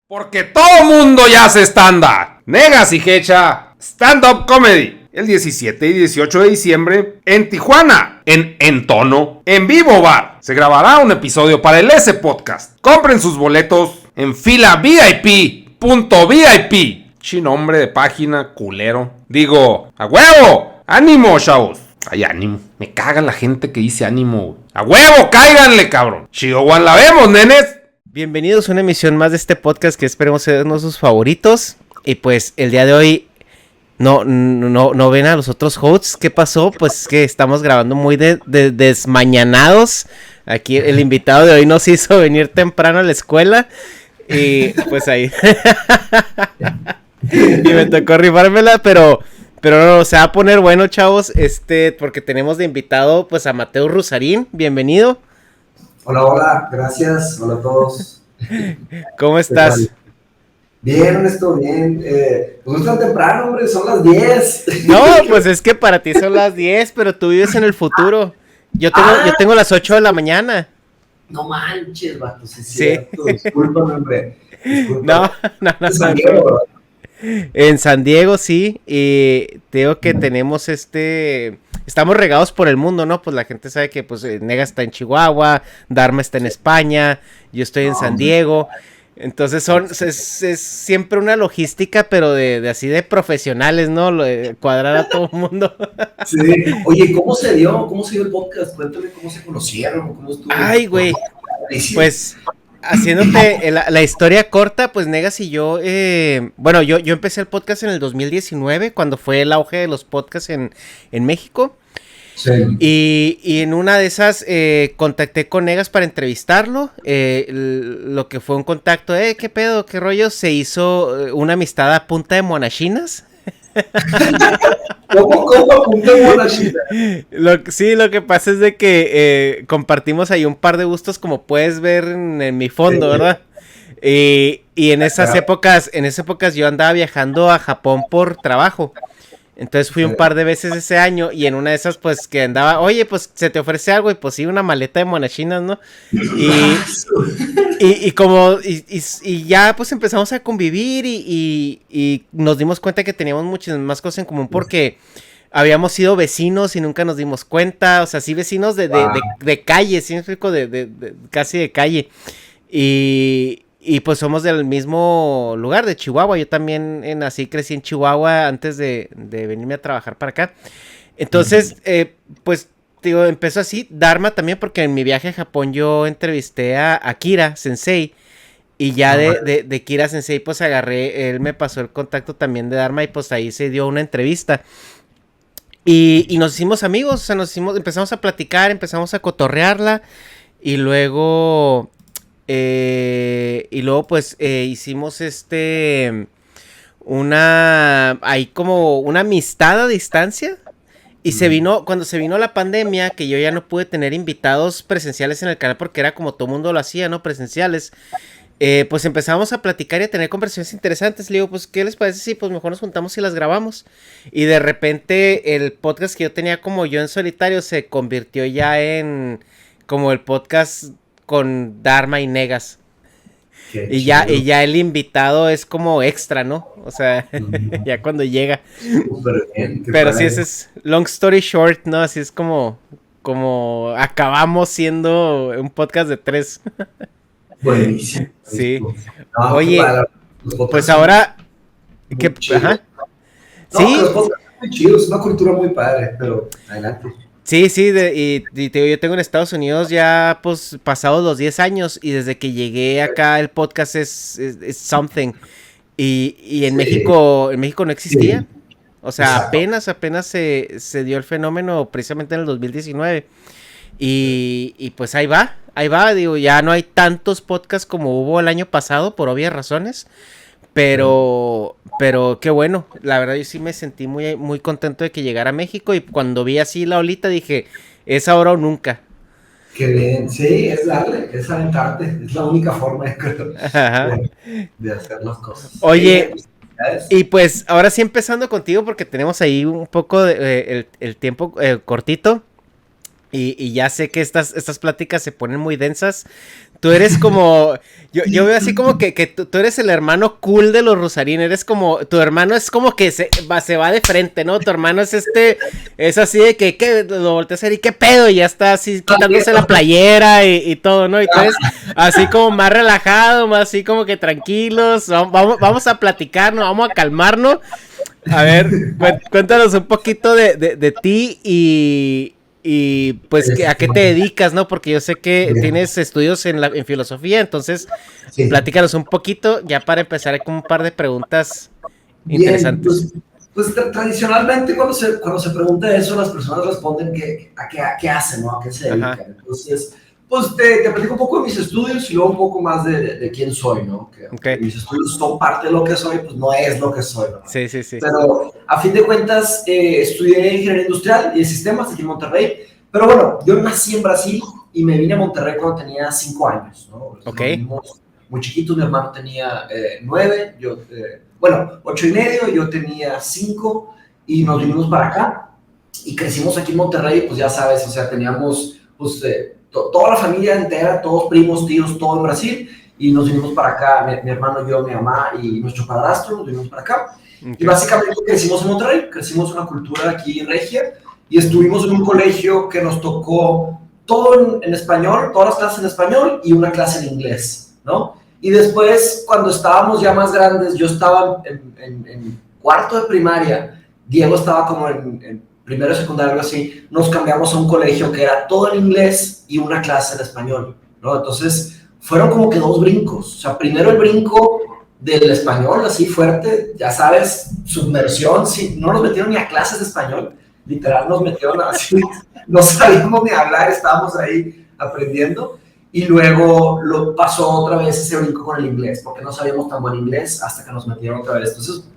Porque todo mundo ya hace stand-up. Negas y Hecha, stand-up comedy. El 17 y 18 de diciembre en Tijuana, en Tono, en Vivo Bar. Se grabará un episodio para el S Podcast. Compren sus boletos en fila VIP.vip. Nombre de página culero. Digo, ¡a huevo! ¡Ánimo, chavos! Ay, ánimo. Me caga la gente que dice ánimo. ¡A huevo! ¡Cáiganle, cabrón! Chihuahua, la vemos, nenes. Bienvenidos a una emisión más de este podcast que esperemos ser uno de sus favoritos. Y pues el día de hoy no ven a los otros hosts. ¿Qué pasó? Pues que estamos grabando muy desmañanados. Aquí el invitado de hoy nos hizo venir temprano a la escuela. Y pues ahí. Y me tocó rifármela, pero no, se va a poner bueno, chavos. Porque tenemos de invitado pues a Mateo Rusarín. Bienvenido. Hola, gracias, hola a todos. ¿Cómo estás? Bien, Ernesto, bien. Pues no es tan temprano, hombre, son las 10. No, pues es que para ti son las 10, pero tú vives en el futuro. Yo tengo las 8 de la mañana. No manches, vato, sí es Sí. cierto. Discúlpame, hombre. No. San Diego, ¿verdad? En San Diego, sí, y te digo que tenemos estamos regados por el mundo, ¿no? Pues la gente sabe que pues Nega está en Chihuahua, Dharma está en España, yo estoy en San Diego, entonces es siempre una logística, pero de así de profesionales, ¿no? Lo de cuadrar a todo el mundo. Sí. Oye, ¿cómo se dio el podcast? Cuéntame cómo se conocieron, cómo estuvo. Ay, güey, pues haciéndote la historia corta, pues Negas y yo, bueno, yo empecé el podcast en el 2019, cuando fue el auge de los podcasts en México. Sí. Y en una de esas contacté con Negas para entrevistarlo. Lo que fue un contacto, ¿qué pedo? ¿Qué rollo? Se hizo una amistad a punta de monachinas. ¿Cómo a punta de monachina? Sí, lo que pasa es de que compartimos ahí un par de gustos, como puedes ver en mi fondo, ¿verdad? Y en esas épocas yo andaba viajando a Japón por trabajo. Entonces fui un par de veces ese año y en una de esas pues que andaba, oye, pues se te ofrece algo y pues sí, una maleta de monachinas, ¿no? Y ya pues empezamos a convivir y nos dimos cuenta que teníamos muchas más cosas en común porque habíamos sido vecinos y nunca nos dimos cuenta, o sea, sí vecinos de calle, sí me explico, casi de calle. Y pues somos del mismo lugar, de Chihuahua. Yo también nací y crecí en Chihuahua antes de venirme a trabajar para acá. Entonces, pues, digo, empezó así. Dharma también, porque en mi viaje a Japón yo entrevisté a Kira Sensei. Y ya de Kira Sensei, pues agarré, él me pasó el contacto también de Dharma y pues ahí se dio una entrevista. Y nos hicimos amigos, o sea, empezamos a platicar, empezamos a cotorrearla. Y luego pues hicimos ahí como una amistad a distancia. Y cuando se vino la pandemia, que yo ya no pude tener invitados presenciales en el canal porque era como todo mundo lo hacía, ¿no? Presenciales. Pues empezamos a platicar y a tener conversaciones interesantes. Le digo, pues, ¿qué les parece si pues mejor nos juntamos y las grabamos? Y de repente el podcast que yo tenía como yo en solitario se convirtió ya en como el podcast con Dharma y Negas. Y ya el invitado es como extra, ¿no? O sea, ya cuando llega. Bien, pero sí, ese es long story short, ¿no? Así es como acabamos siendo un podcast de 3. Buenísimo. Sí. No, oye, pues ahora ¿qué? Ajá. No, Sí. los podcasts son muy chidos, es una cultura muy padre, pero adelante. Sí, y yo tengo en Estados Unidos ya pues pasados los 10 años y desde que llegué acá el podcast es something y en México no existía. O sea, apenas se dio el fenómeno precisamente en el 2019 y pues ahí va, digo, ya no hay tantos podcasts como hubo el año pasado por obvias razones. Pero qué bueno, la verdad yo sí me sentí muy, muy contento de que llegara a México y cuando vi así la olita dije, es ahora o nunca. Qué bien, sí, es darle, es aventarte, es la única forma de hacer las cosas. Oye, y pues ahora sí empezando contigo porque tenemos ahí un poco de, el tiempo cortito. Y ya sé que estas pláticas se ponen muy densas. Tú eres como, yo veo así como que tú eres el hermano cool de los Rusarín, eres como, tu hermano es como que se va de frente, ¿no? Tu hermano es es así de que lo volteas a ver y qué pedo, y ya está así quitándose la playera y todo, ¿no? Y tú eres así como más relajado, más así como que tranquilos, vamos a platicar, ¿no? Vamos a calmarnos. A ver, cuéntanos un poquito de ti y pues a qué te dedicas, ¿no? Porque yo sé que tienes estudios en filosofía, entonces platícanos un poquito ya para empezar con un par de preguntas interesantes. Pues tradicionalmente cuando se pregunta eso, las personas responden a qué hacen, ¿no? A qué se dedican. Ajá. Entonces, pues te platico un poco de mis estudios y luego un poco más de quién soy, ¿no? Que mis estudios son parte de lo que soy, pues no es lo que soy, ¿no? Sí. Pero a fin de cuentas, estudié ingeniería industrial y de sistemas aquí en Monterrey. Pero bueno, yo nací en Brasil y me vine a Monterrey cuando tenía 5 años, ¿no? Muy chiquitos, mi hermano tenía 9, 8 y medio, yo tenía 5 y nos vinimos para acá y crecimos aquí en Monterrey, pues ya sabes, o sea, teníamos pues toda la familia entera, todos primos, tíos, todo en Brasil, y nos vinimos para acá, mi hermano, yo, mi mamá y nuestro padrastro, nos vinimos para acá. Y básicamente crecimos en Monterrey, crecimos una cultura aquí regia, y estuvimos en un colegio que nos tocó todo en español, todas las clases en español y una clase en inglés, ¿no? Y después, cuando estábamos ya más grandes, yo estaba en cuarto de primaria, Diego estaba como en primero de secundaria, algo así, nos cambiamos a un colegio que era todo en inglés y una clase en español, ¿no? Entonces, fueron como que 2 brincos. O sea, primero el brinco del español, así fuerte, ya sabes, submersión, sí, no nos metieron ni a clases de español, literal nos metieron así, no sabíamos ni hablar, estábamos ahí aprendiendo. Y luego lo pasó otra vez ese brinco con el inglés, porque no sabíamos tan buen inglés hasta que nos metieron otra vez. Entonces,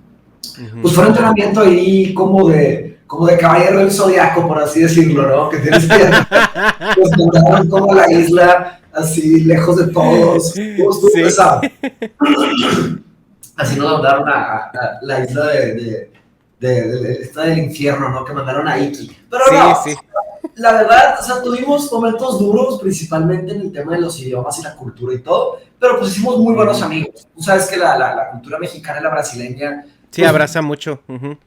pues fue un entrenamiento ahí como de caballero del zodiaco, por así decirlo, ¿no? Que tienes que pues, mandaron como la isla, así, lejos de todos. Estuvo pesado. Así nos mandaron a la isla del infierno, ¿no? Que mandaron a Iki. Pero sí. La verdad, o sea, tuvimos momentos duros, principalmente en el tema de los idiomas y la cultura y todo, pero pues hicimos muy buenos amigos. Tú sabes que la cultura mexicana y la brasileña... Sí, pues, abraza mucho.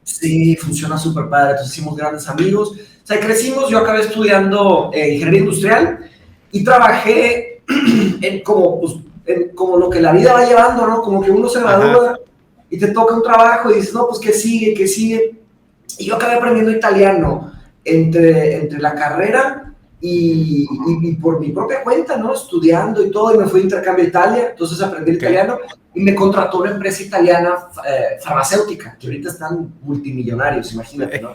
Sí, funciona súper padre, entonces hicimos grandes amigos. O sea, crecimos, yo acabé estudiando ingeniería industrial y trabajé como lo que la vida va llevando, ¿no? Como que uno se gradúa y te toca un trabajo y dices, no, pues, ¿qué sigue? Y yo acabé aprendiendo italiano entre la carrera y por mi propia cuenta, ¿no? Estudiando y todo, y me fui de intercambio a Italia, entonces aprendí italiano y me contrató una empresa italiana farmacéutica, que ahorita están multimillonarios, imagínate, ¿no?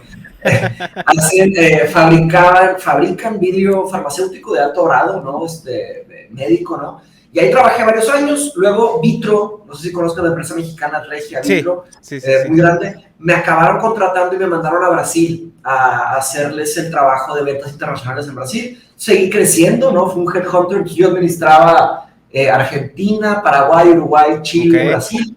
Fabrican vidrio farmacéutico de alto grado, ¿no? Médico, ¿no? Y ahí trabajé varios años, luego Vitro, no sé si conozcan la empresa mexicana Regia, Vitro, muy grande, me acabaron contratando y me mandaron a Brasil a hacerles el trabajo de ventas internacionales en Brasil. Seguí creciendo, ¿no? Fue un headhunter, yo administraba Argentina, Paraguay, Uruguay, Chile, Brasil,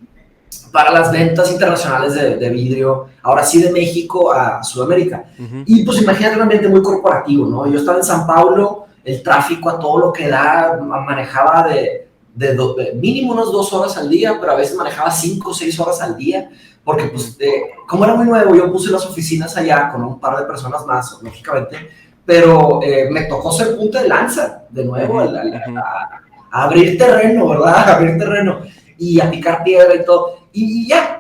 para las ventas internacionales de vidrio, ahora sí de México a Sudamérica. Y pues imagínate un ambiente muy corporativo, ¿no? Yo estaba en San Paulo, el tráfico a todo lo que da, manejaba de mínimo unos 2 horas al día, pero a veces manejaba 5 o 6 horas al día, porque pues como era muy nuevo, yo puse las oficinas allá con un par de personas más, lógicamente, pero me tocó ser punta de lanza, de nuevo, a abrir terreno, ¿verdad? A abrir terreno y a picar piedra y todo. Y ya,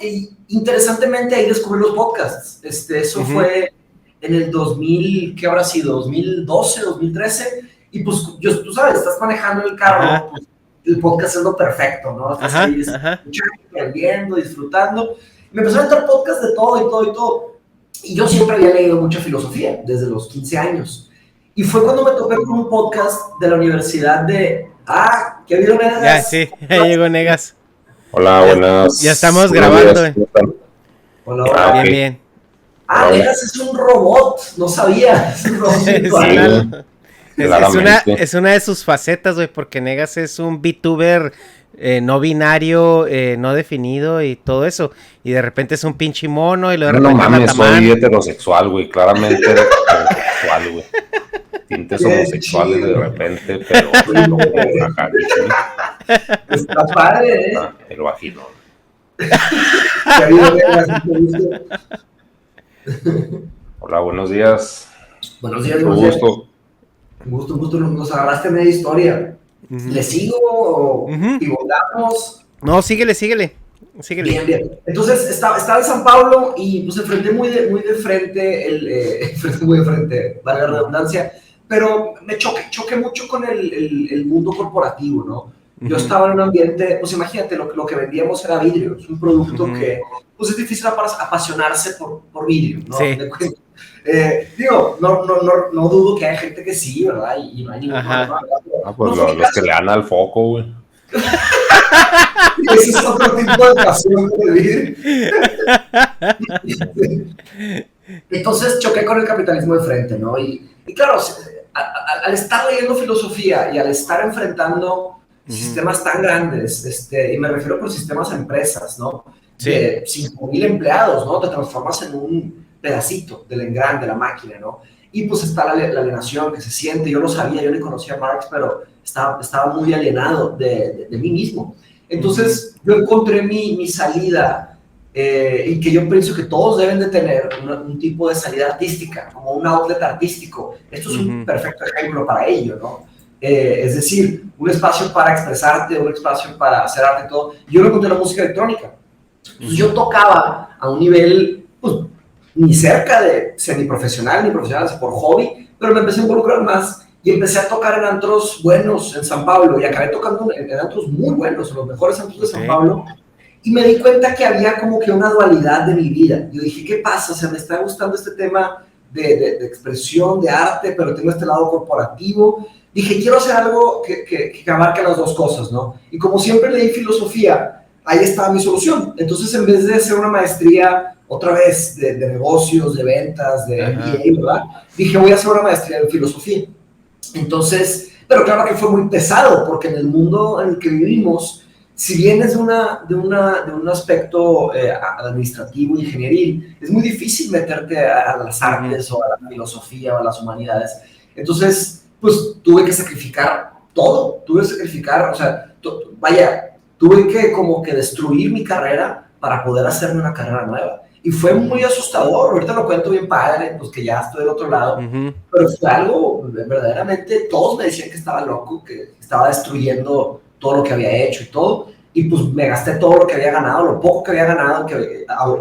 interesantemente ahí descubrí los podcasts. Eso fue en el 2000, ¿qué habrá sido? 2012, 2013. Y pues, tú sabes, estás manejando el carro, pues, el podcast es lo perfecto, ¿no? Estás ahí escuchando, aprendiendo, disfrutando. Me empezaron a entrar podcasts de todo. Y yo siempre había leído mucha filosofía, desde los 15 años. Y fue cuando me topé con un podcast de la universidad de... ¿qué ha habido, Negas? Ya, sí, ahí llegó Negas. Hola, buenas. Ya estamos grabando. Hola. Bien. Negas es un robot, no sabía. Es un robot virtual. Es una de sus facetas, güey, porque Negas es un VTuber no binario, no definido y todo eso. Y de repente es un pinche mono y luego de repente no mames, soy heterosexual, güey, claramente heterosexual, güey. tintes homosexuales de repente, pero no, ajá, Está padre, ¿eh? el vaginón. Hola, buenos días. Buenos días, Un gusto. Un gusto, nos agarraste media historia. ¿Le sigo y volvamos? No, síguele. Bien. Entonces, estaba en San Pablo y pues enfrenté muy de frente, valga la redundancia, pero me choqué mucho con el mundo corporativo, ¿no? Yo estaba en un ambiente, pues imagínate, lo que vendíamos era vidrio, es un producto que pues es difícil apasionarse por vidrio, ¿no? Sí. Digo, no dudo que hay gente que sí, ¿verdad? Y no hay ningún problema. Pues los que le dan al foco, güey. Ese es otro tipo de pasión de vidrio. Entonces choqué con el capitalismo de frente, ¿no? Y claro, al estar leyendo filosofía y al estar enfrentando sistemas tan grandes, y me refiero por sistemas a empresas, ¿no? Sí. De 5,000 empleados, ¿no? Te transformas en un pedacito del engrane de la máquina, ¿no? Y pues está la alienación que se siente. Yo lo sabía, yo le conocía a Marx, pero estaba muy alienado de mí mismo. Entonces yo encontré mi salida, y que yo pienso que todos deben de tener un tipo de salida artística, como un outlet artístico. Esto es un perfecto ejemplo para ello, ¿no? Es decir, un espacio para expresarte, un espacio para hacer arte y todo. Yo lo encontré en la música electrónica. Entonces yo tocaba a un nivel, pues, ni cerca de semiprofesional, ni profesional, por hobby, pero me empecé a involucrar más y empecé a tocar en antros buenos en San Pablo y acabé tocando en antros muy buenos, en los mejores antros de San Pablo, y me di cuenta que había como que una dualidad de mi vida. Yo dije, ¿qué pasa? O sea, me está gustando este tema de expresión, de arte, pero tengo este lado corporativo. Dije, quiero hacer algo que abarque las dos cosas, ¿no? Y como siempre leí filosofía, ahí estaba mi solución. Entonces, en vez de hacer una maestría otra vez de negocios, de ventas, de MBA, ¿verdad? Dije, voy a hacer una maestría en filosofía. Entonces, pero claro que fue muy pesado, porque en el mundo en el que vivimos, si vienes de un aspecto administrativo, ingenieril, es muy difícil meterte a las artes o a la filosofía o a las humanidades. Entonces, pues tuve que sacrificar todo, o sea, tuve que como que destruir mi carrera para poder hacerme una carrera nueva. Y fue muy asustador, ahorita lo cuento bien padre, pues que ya estoy del otro lado, pero fue algo, verdaderamente, todos me decían que estaba loco, que estaba destruyendo todo lo que había hecho y todo, y pues me gasté todo lo que había ganado, lo poco que había ganado,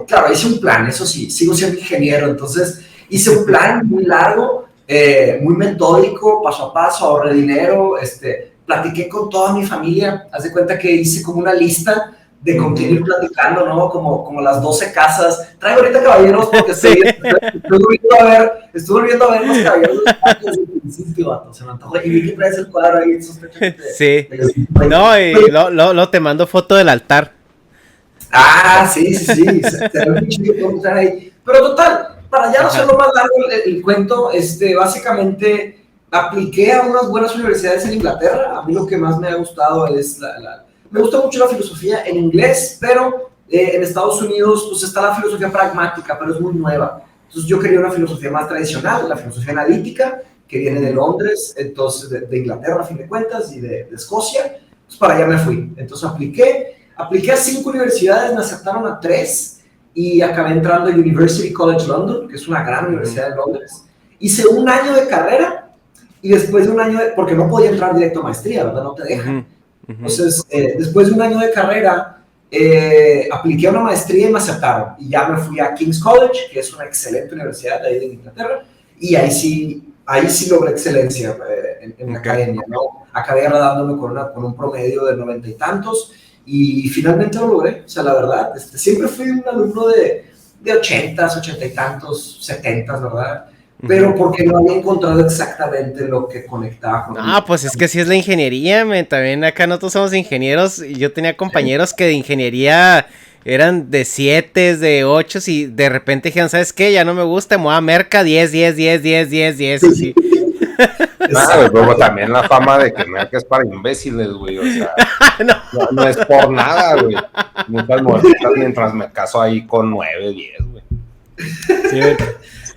claro, hice un plan, eso sí, sigo siendo ingeniero, entonces hice un plan muy largo, muy metódico, paso a paso, ahorré dinero, platiqué con toda mi familia, haz de cuenta que hice como una lista de continuar platicando, ¿no? Como las 12 casas. Traigo ahorita caballeros porque estuve volviendo a ver los caballeros del principio, se me antojó. Y vi que traes el cuadro ahí, sospecho que sí. No, y lo te mando foto del altar. Ah, sí. Se ve muy chido que estar ahí. Pero total, para ya no hacerlo más largo el cuento, básicamente apliqué a unas buenas universidades en Inglaterra. A mí lo que más me ha gustado es me gusta mucho la filosofía en inglés, pero en Estados Unidos pues está la filosofía pragmática, pero es muy nueva. Entonces yo quería una filosofía más tradicional, la filosofía analítica, que viene de Londres, entonces de Inglaterra a fin de cuentas, y de Escocia. Pues para allá me fui. Entonces apliqué a 5 universidades, me aceptaron a 3 y acabé entrando a University College London, que es una gran universidad de Londres. Hice un año de carrera y después de un año porque no podía entrar directo a maestría, ¿verdad? No te dejan. Entonces, después de un año de carrera, apliqué a una maestría y me aceptaron. Y ya me fui a King's College, que es una excelente universidad de ahí de Inglaterra, y ahí sí logré excelencia en la academia, ¿no? Acabé graduándome con un promedio de 90 y tantos, y finalmente lo logré. O sea, la verdad, siempre fui un alumno de 80s, 80 y tantos, 70s, ¿verdad? Pero porque no había encontrado exactamente lo que conectaba con pues es que sí es la ingeniería, también acá nosotros somos ingenieros, y yo tenía compañeros que de ingeniería eran de 7, de 8, y de repente dijeron, ¿sabes qué? Ya no me gusta, me voy a Merca, 10, así. Luego también la fama de que Merca es para imbéciles, güey, o sea, no es por nada, güey. Muchas muertitas mientras me caso ahí con 9, 10, güey. Sí,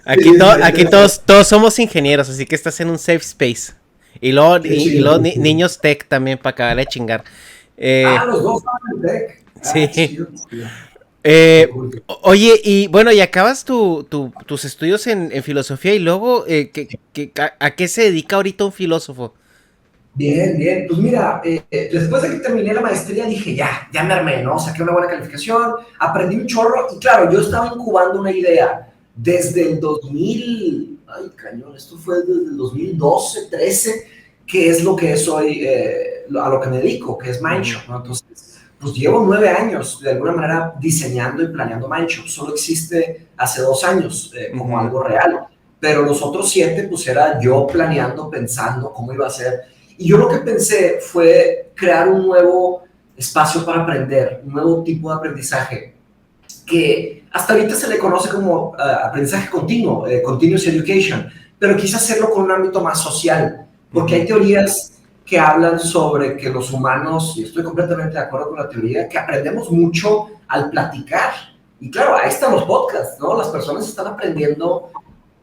Aquí todos somos ingenieros, así que estás en un safe space. Y luego, niños tech también para acabar de chingar. Los dos van en tech. Sí. Chido. Oye, y bueno, y acabas tus estudios en filosofía y luego, ¿a qué se dedica ahorita un filósofo? Bien. Pues mira, después de que terminé la maestría dije, ya me armé, ¿no? Saqué una buena calificación, aprendí un chorro y claro, yo estaba incubando una idea desde el 2000, ay cañón, esto fue desde el 2012, 13, que es lo que es hoy, a lo que me dedico, que es Mindshop, ¿no? Entonces, pues llevo 9 años de alguna manera diseñando y planeando Mindshop. Solo existe hace 2 años como algo real, pero los otros 7 pues era yo planeando, pensando cómo iba a ser. Y yo lo que pensé fue crear un nuevo espacio para aprender, un nuevo tipo de aprendizaje que hasta ahorita se le conoce como aprendizaje continuo, continuous education, pero quise hacerlo con un ámbito más social, porque hay teorías que hablan sobre que los humanos, y estoy completamente de acuerdo con la teoría, que aprendemos mucho al platicar. Y claro, ahí están los podcasts, ¿no? Las personas están aprendiendo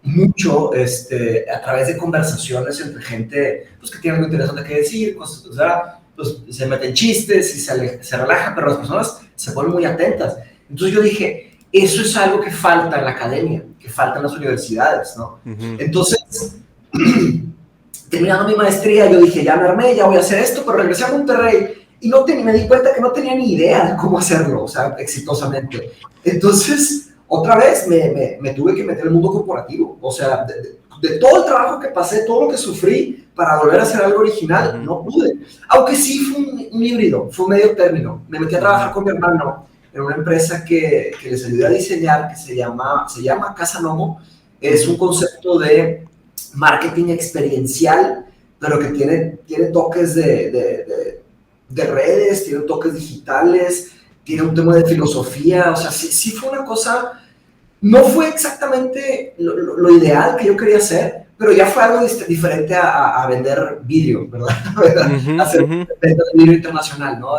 mucho a través de conversaciones entre gente pues, que tiene algo interesante que decir, cosas, o sea, pues, se meten chistes y se relajan, pero las personas se ponen muy atentas. Entonces yo dije, eso es algo que falta en la academia, que falta en las universidades, ¿no? Entonces, terminando mi maestría, yo dije, ya me armé, ya voy a hacer esto, pero regresé a Monterrey y me di cuenta que no tenía ni idea de cómo hacerlo, o sea, exitosamente. Entonces, otra vez me tuve que meter en el mundo corporativo, o sea, de todo el trabajo que pasé, todo lo que sufrí para volver a hacer algo original, no pude. Aunque sí fue un híbrido, fue un medio término. Me metí a trabajar con mi hermano en una empresa que les ayudé a diseñar, que se llama Casa Nomo. Es un concepto de marketing experiencial, pero que tiene toques de redes, tiene toques digitales, tiene un tema de filosofía, o sea, sí fue una cosa, no fue exactamente lo ideal que yo quería hacer, pero ya fue algo diferente a vender vídeo, ¿verdad? Hacer venta de vídeo internacional, ¿no?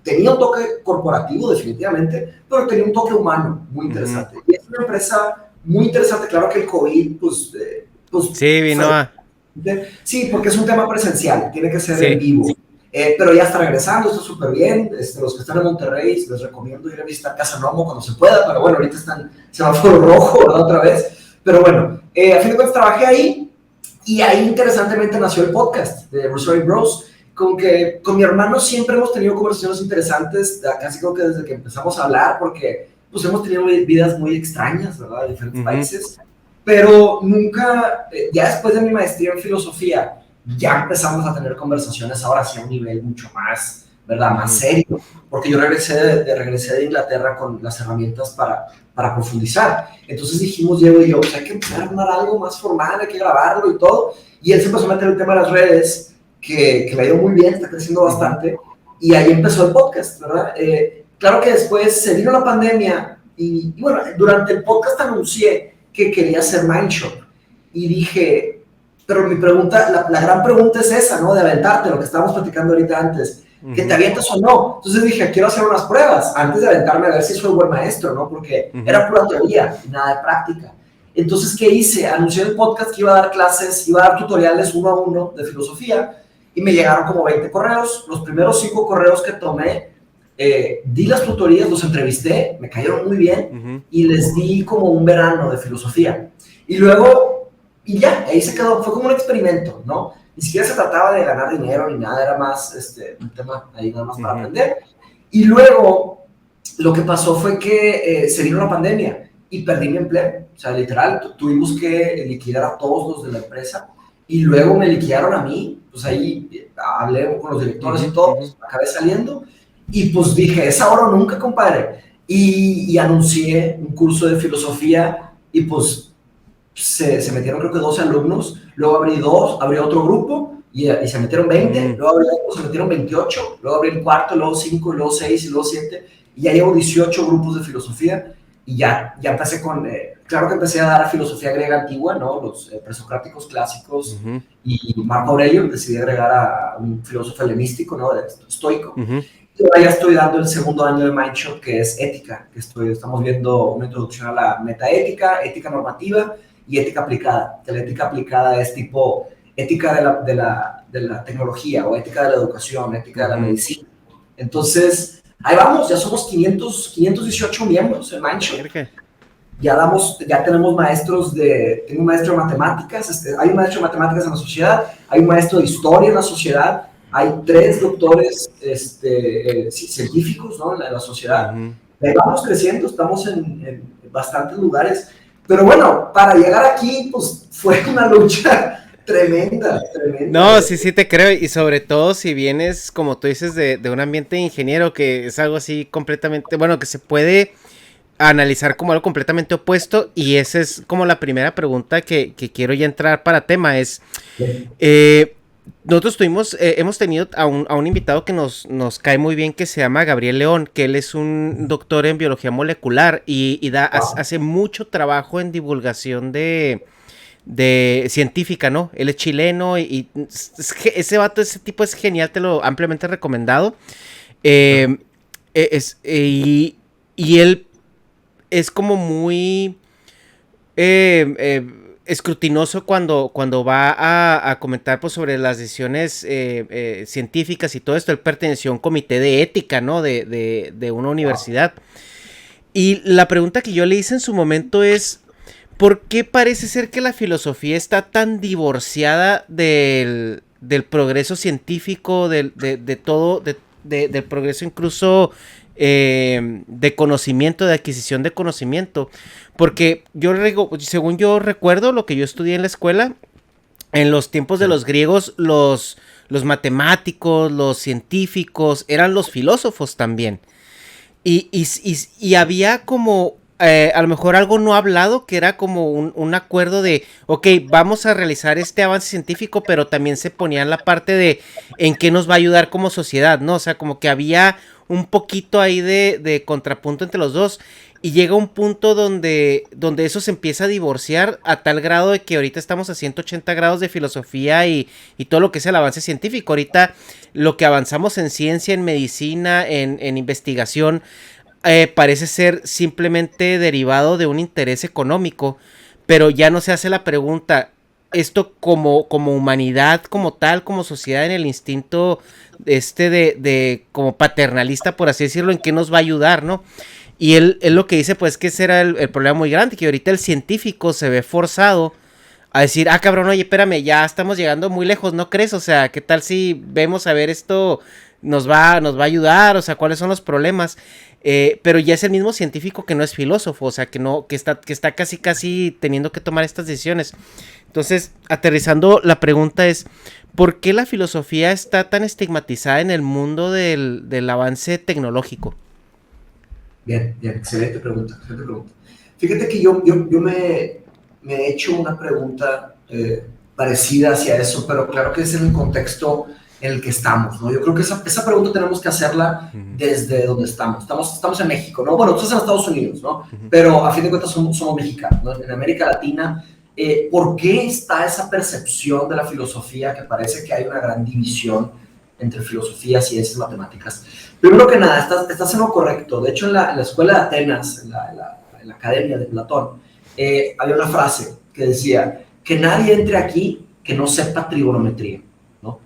Tenía un toque corporativo, definitivamente, pero tenía un toque humano muy interesante. Y es una empresa muy interesante, claro que el COVID, pues sí, vino sí, porque es un tema presencial, tiene que ser en vivo. Pero ya está regresando, está súper bien. Los que están en Monterrey, les recomiendo ir a visitar Casa Nomo cuando se pueda, pero bueno, ahorita están semáforo rojo, ¿verdad? Otra vez. Pero bueno, a fin de cuentas trabajé ahí y ahí interesantemente nació el podcast de Rosario Bros. Con mi hermano siempre hemos tenido conversaciones interesantes, casi creo que desde que empezamos a hablar, porque pues hemos tenido vidas muy extrañas, ¿verdad? De diferentes países. Pero nunca, ya después de mi maestría en filosofía, ya empezamos a tener conversaciones ahora sí a un nivel mucho más, ¿verdad? Más serio, porque yo regresé de Inglaterra con las herramientas para profundizar. Entonces dijimos, Diego y yo, pues hay que empezar a armar algo más formal, hay que grabarlo y todo. Y él se empezó a meter el tema de las redes, que le ha ido muy bien, está creciendo bastante, y ahí empezó el podcast, ¿verdad? Claro que después se vino la pandemia, y bueno, durante el podcast anuncié que quería hacer Mindshop, y dije, pero mi pregunta, la gran pregunta es esa, ¿no? De aventarte, lo que estábamos platicando ahorita antes, que te avientas o no. Entonces dije, quiero hacer unas pruebas antes de aventarme a ver si soy buen maestro, ¿no? Porque era pura teoría y nada de práctica. Entonces, ¿qué hice? Anuncié en el podcast que iba a dar clases, iba a dar tutoriales 1 a 1 de filosofía y me llegaron como 20 correos. Los primeros 5 correos que tomé, di las tutorías, los entrevisté, me cayeron muy bien y les di como un verano de filosofía. Y luego... Y ya, ahí se quedó, fue como un experimento, ¿no? Ni siquiera se trataba de ganar dinero ni nada, era más un tema ahí nada más para aprender. Y luego, lo que pasó fue que se vino la pandemia y perdí mi empleo. O sea, literal, tuvimos que liquidar a todos los de la empresa y luego me liquidaron a mí. Pues ahí hablé con los directores y todo, pues, acabé saliendo y pues dije, es ahora o nunca, compadre. Y anuncié un curso de filosofía y pues se metieron creo que 12 alumnos, luego abrí otro grupo y se metieron 20, luego abrí otro, se metieron 28, luego abrí el cuarto, luego 5, luego 6 y luego 7, y ya llevo 18 grupos de filosofía y ya empecé con, claro que empecé a dar filosofía griega antigua, ¿no? Los presocráticos clásicos y Marco Aurelio, decidí agregar a un filósofo helenístico, ¿no? Estoico. Yo ya estoy dando el segundo año de Mindshot, que es ética, estamos viendo una introducción a la metaética, ética normativa y ética aplicada. La ética aplicada es tipo ética de la tecnología o ética de la educación, ética de la medicina. Entonces, ahí vamos, ya somos 518 miembros en Mindshot. Ya tenemos tengo un maestro de matemáticas, hay un maestro de matemáticas en la sociedad, hay un maestro de historia en la sociedad, hay 3 doctores científicos, ¿no? en la sociedad. Vamos creciendo, estamos en bastantes lugares, pero bueno, para llegar aquí, pues fue una lucha tremenda. No, sí te creo, y sobre todo si vienes, como tú dices, de un ambiente de ingeniero, que es algo así completamente, bueno, que se puede analizar como algo completamente opuesto, y esa es como la primera pregunta que quiero ya entrar para tema, es... nosotros hemos tenido a un invitado que nos cae muy bien, que se llama Gabriel León, que él es un doctor en biología molecular y hace mucho trabajo en divulgación de científica, ¿no? Él es chileno y ese tipo es genial, te lo ampliamente recomendado. Y él es como muy... escrutinoso cuando va a comentar pues, sobre las decisiones científicas y todo esto. Él perteneció a un comité de ética, ¿no? De una universidad. Y la pregunta que yo le hice en su momento es, ¿por qué parece ser que la filosofía está tan divorciada del progreso científico, del progreso incluso de conocimiento, de adquisición de conocimiento? Porque según yo recuerdo lo que yo estudié en la escuela, en los tiempos de los griegos, los matemáticos, los científicos, eran los filósofos también. Y había como, a lo mejor algo no hablado, que era como un acuerdo de, ok, vamos a realizar este avance científico, pero también se ponía en la parte de en qué nos va a ayudar como sociedad, ¿no? O sea, como que había un poquito ahí de contrapunto entre los dos. Y llega un punto donde eso se empieza a divorciar a tal grado de que ahorita estamos a 180 grados de filosofía y todo lo que es el avance científico. Ahorita lo que avanzamos en ciencia, en medicina, en investigación, parece ser simplemente derivado de un interés económico, pero ya no se hace la pregunta, esto como humanidad, como tal, como sociedad, en el instinto de como paternalista, por así decirlo, en qué nos va a ayudar, ¿no? Y él lo que dice, pues, que ese era el problema muy grande, que ahorita el científico se ve forzado a decir, cabrón, oye, espérame, ya estamos llegando muy lejos, ¿no crees? O sea, ¿qué tal si vemos a ver esto nos va a ayudar? O sea, ¿cuáles son los problemas? Pero ya es el mismo científico que no es filósofo, o sea, que está casi teniendo que tomar estas decisiones. Entonces, aterrizando, la pregunta es, ¿por qué la filosofía está tan estigmatizada en el mundo del avance tecnológico? Bien, excelente pregunta. Fíjate que yo me he hecho una pregunta parecida hacia eso, pero claro que es en el contexto en el que estamos, ¿no? Yo creo que esa pregunta tenemos que hacerla desde donde estamos. Estamos en México, ¿no? Bueno, tú estás en Estados Unidos, ¿no? Pero a fin de cuentas somos mexicanos, ¿no? En América Latina, ¿por qué está esa percepción de la filosofía que parece que hay una gran división entre filosofía, ciencias, matemáticas? Primero que nada, estás en lo correcto. De hecho, en la escuela de Atenas, en la academia de Platón, había una frase que decía, que nadie entre aquí que no sepa trigonometría, ¿no?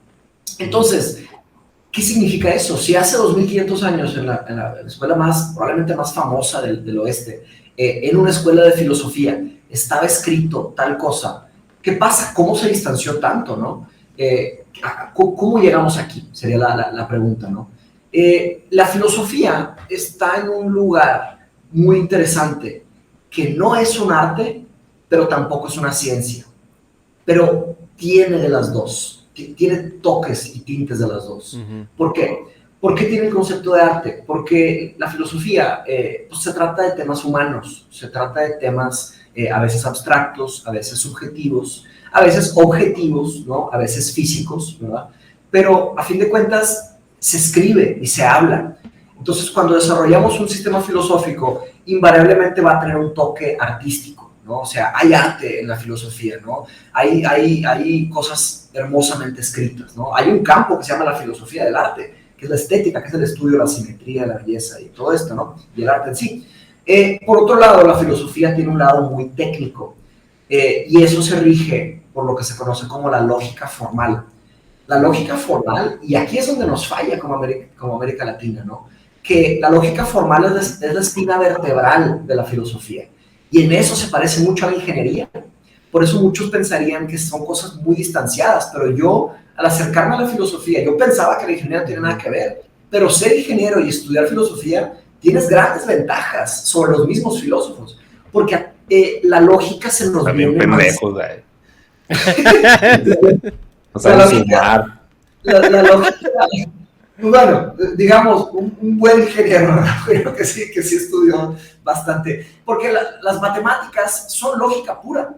Entonces, ¿qué significa eso? Si hace 2500 años en la escuela probablemente más famosa del oeste, en una escuela de filosofía, estaba escrito tal cosa, ¿qué pasa? ¿Cómo se distanció tanto, no? ¿Cómo llegamos aquí? Sería la pregunta, ¿no? La filosofía está en un lugar muy interesante, que no es un arte, pero tampoco es una ciencia, pero tiene de las dos, tiene toques y tintes de las dos. ¿Por qué? ¿Por qué tiene el concepto de arte? Porque la filosofía pues se trata de temas humanos, se trata de temas a veces abstractos, a veces subjetivos, a veces objetivos, ¿no? A veces físicos, ¿verdad? Pero a fin de cuentas se escribe y se habla. Entonces, cuando desarrollamos un sistema filosófico, invariablemente va a tener un toque artístico, ¿no? O sea, hay arte en la filosofía, ¿no? Hay cosas hermosamente escritas, ¿no? Hay un campo que se llama la filosofía del arte, que es la estética, que es el estudio de la simetría, la belleza y todo esto, ¿no? Y el arte en sí. Por otro lado, la filosofía tiene un lado muy técnico, y eso se rige por lo que se conoce como la lógica formal. La lógica formal, y aquí es donde nos falla como América Latina, ¿no? Que la lógica formal es la espina vertebral de la filosofía, y en eso se parece mucho a la ingeniería. Por eso muchos pensarían que son cosas muy distanciadas, pero yo, al acercarme a la filosofía, yo pensaba que la ingeniería no tiene nada que ver, pero ser ingeniero y estudiar filosofía tienes grandes ventajas sobre los mismos filósofos, porque la lógica se nos también viene pendejos, güey. O sea, sea, sumar. la lógica, bueno, digamos, un buen ingeniero, ¿no? Creo que sí estudió bastante, porque las matemáticas son lógica pura.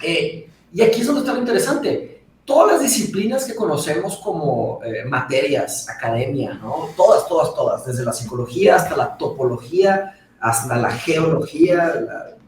Y aquí es donde está lo interesante. Todas las disciplinas que conocemos como materias, academia, ¿no? Todas, desde la psicología hasta la topología, hasta la geología,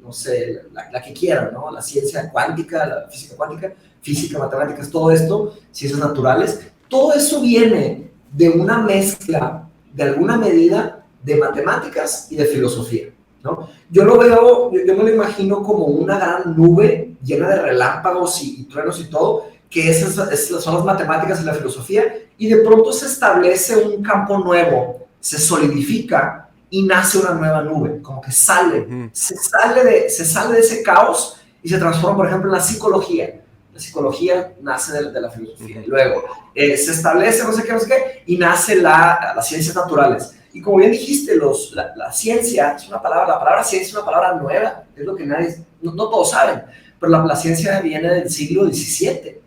no sé, la que quieran, ¿no? La ciencia cuántica, la física cuántica, física, matemáticas, todo esto, ciencias naturales, todo eso viene de una mezcla, de alguna medida, de matemáticas y de filosofía, ¿no? Yo me lo imagino como una gran nube llena de relámpagos y truenos y todo, que esas son las matemáticas y la filosofía, y de pronto se establece un campo nuevo, se solidifica y nace una nueva nube, como que se sale de ese caos y se transforma, por ejemplo, en la psicología. La psicología nace de la filosofía, y luego se establece no sé qué, y nace las ciencias naturales. Y como bien dijiste, la ciencia es una palabra, la palabra ciencia es una palabra nueva, es lo que no todos saben, pero la ciencia viene del siglo XVII.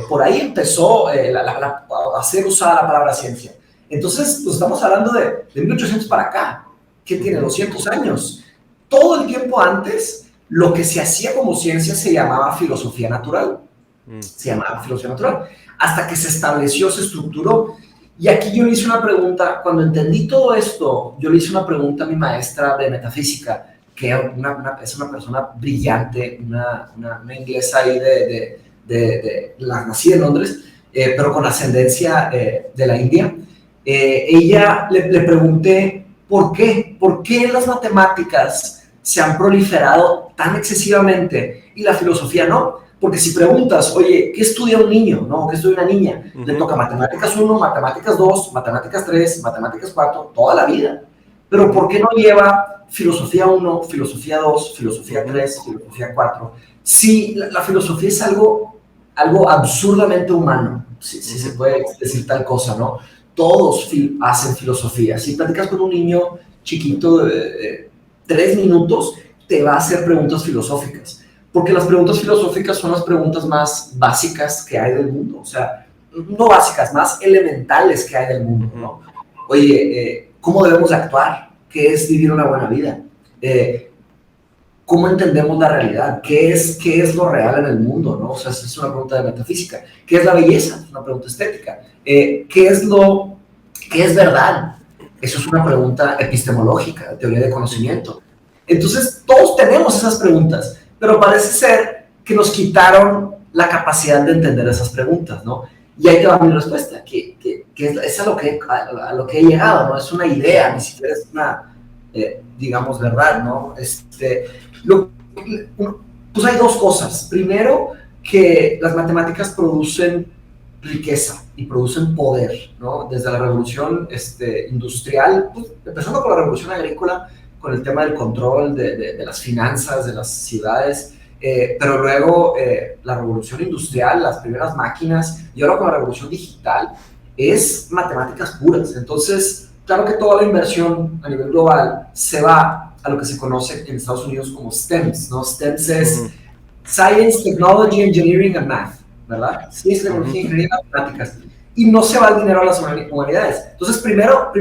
Por ahí empezó a ser usada la palabra ciencia. Entonces, pues estamos hablando de 1800 para acá, que tiene 200 años. Todo el tiempo antes, lo que se hacía como ciencia se llamaba filosofía natural. Se llamaba filosofía natural. Hasta que se estableció, se estructuró. Y aquí yo le hice una pregunta, cuando entendí todo esto, yo le hice una pregunta a mi maestra de metafísica, que es una persona brillante, una inglesa ahí nacida en Londres, pero con ascendencia de la India. Ella le pregunté, ¿por qué las matemáticas se han proliferado tan excesivamente y la filosofía no? Porque si preguntas, oye, ¿qué estudia un niño? ¿No? ¿Qué estudia una niña? Le toca matemáticas 1, matemáticas 2, matemáticas 3, matemáticas 4, toda la vida. Pero ¿por qué no lleva filosofía 1, filosofía 2, filosofía 3, filosofía 4? Si la filosofía es algo absurdamente humano, si se puede decir tal cosa, ¿no? Todos hacen filosofía. Si platicas con un niño chiquito de 3 minutos, te va a hacer preguntas filosóficas. Porque las preguntas filosóficas son las preguntas más básicas que hay del mundo. O sea, no básicas, más elementales que hay del mundo, ¿no? Oye, ¿cómo debemos actuar? ¿Qué es vivir una buena vida? ¿Cómo entendemos la realidad? ¿Qué es lo real en el mundo? ¿No? O sea, es una pregunta de metafísica. ¿Qué es la belleza? Es una pregunta estética. ¿Qué es verdad? Eso es una pregunta epistemológica, de teoría de conocimiento. Entonces, todos tenemos esas preguntas, pero parece ser que nos quitaron la capacidad de entender esas preguntas, ¿no? Y ahí te va mi respuesta, que es a lo que he llegado, ¿no? Es una idea, ni siquiera es una, digamos, verdad, ¿no? Pues hay dos cosas. Primero, que las matemáticas producen riqueza y producen poder, ¿no? Desde la revolución industrial, pues, empezando con la revolución agrícola, con el tema del control de las finanzas, de las ciudades, pero luego la revolución industrial, las primeras máquinas, y ahora con la revolución digital, es matemáticas puras. Entonces, claro que toda la inversión a nivel global se va a lo que se conoce en Estados Unidos como STEMs, ¿no? STEMs es Science, Technology, Engineering and Math, ¿verdad? Ciencia, tecnología, ingeniería y matemáticas. Y no se va el dinero a las humanidades. Entonces, primero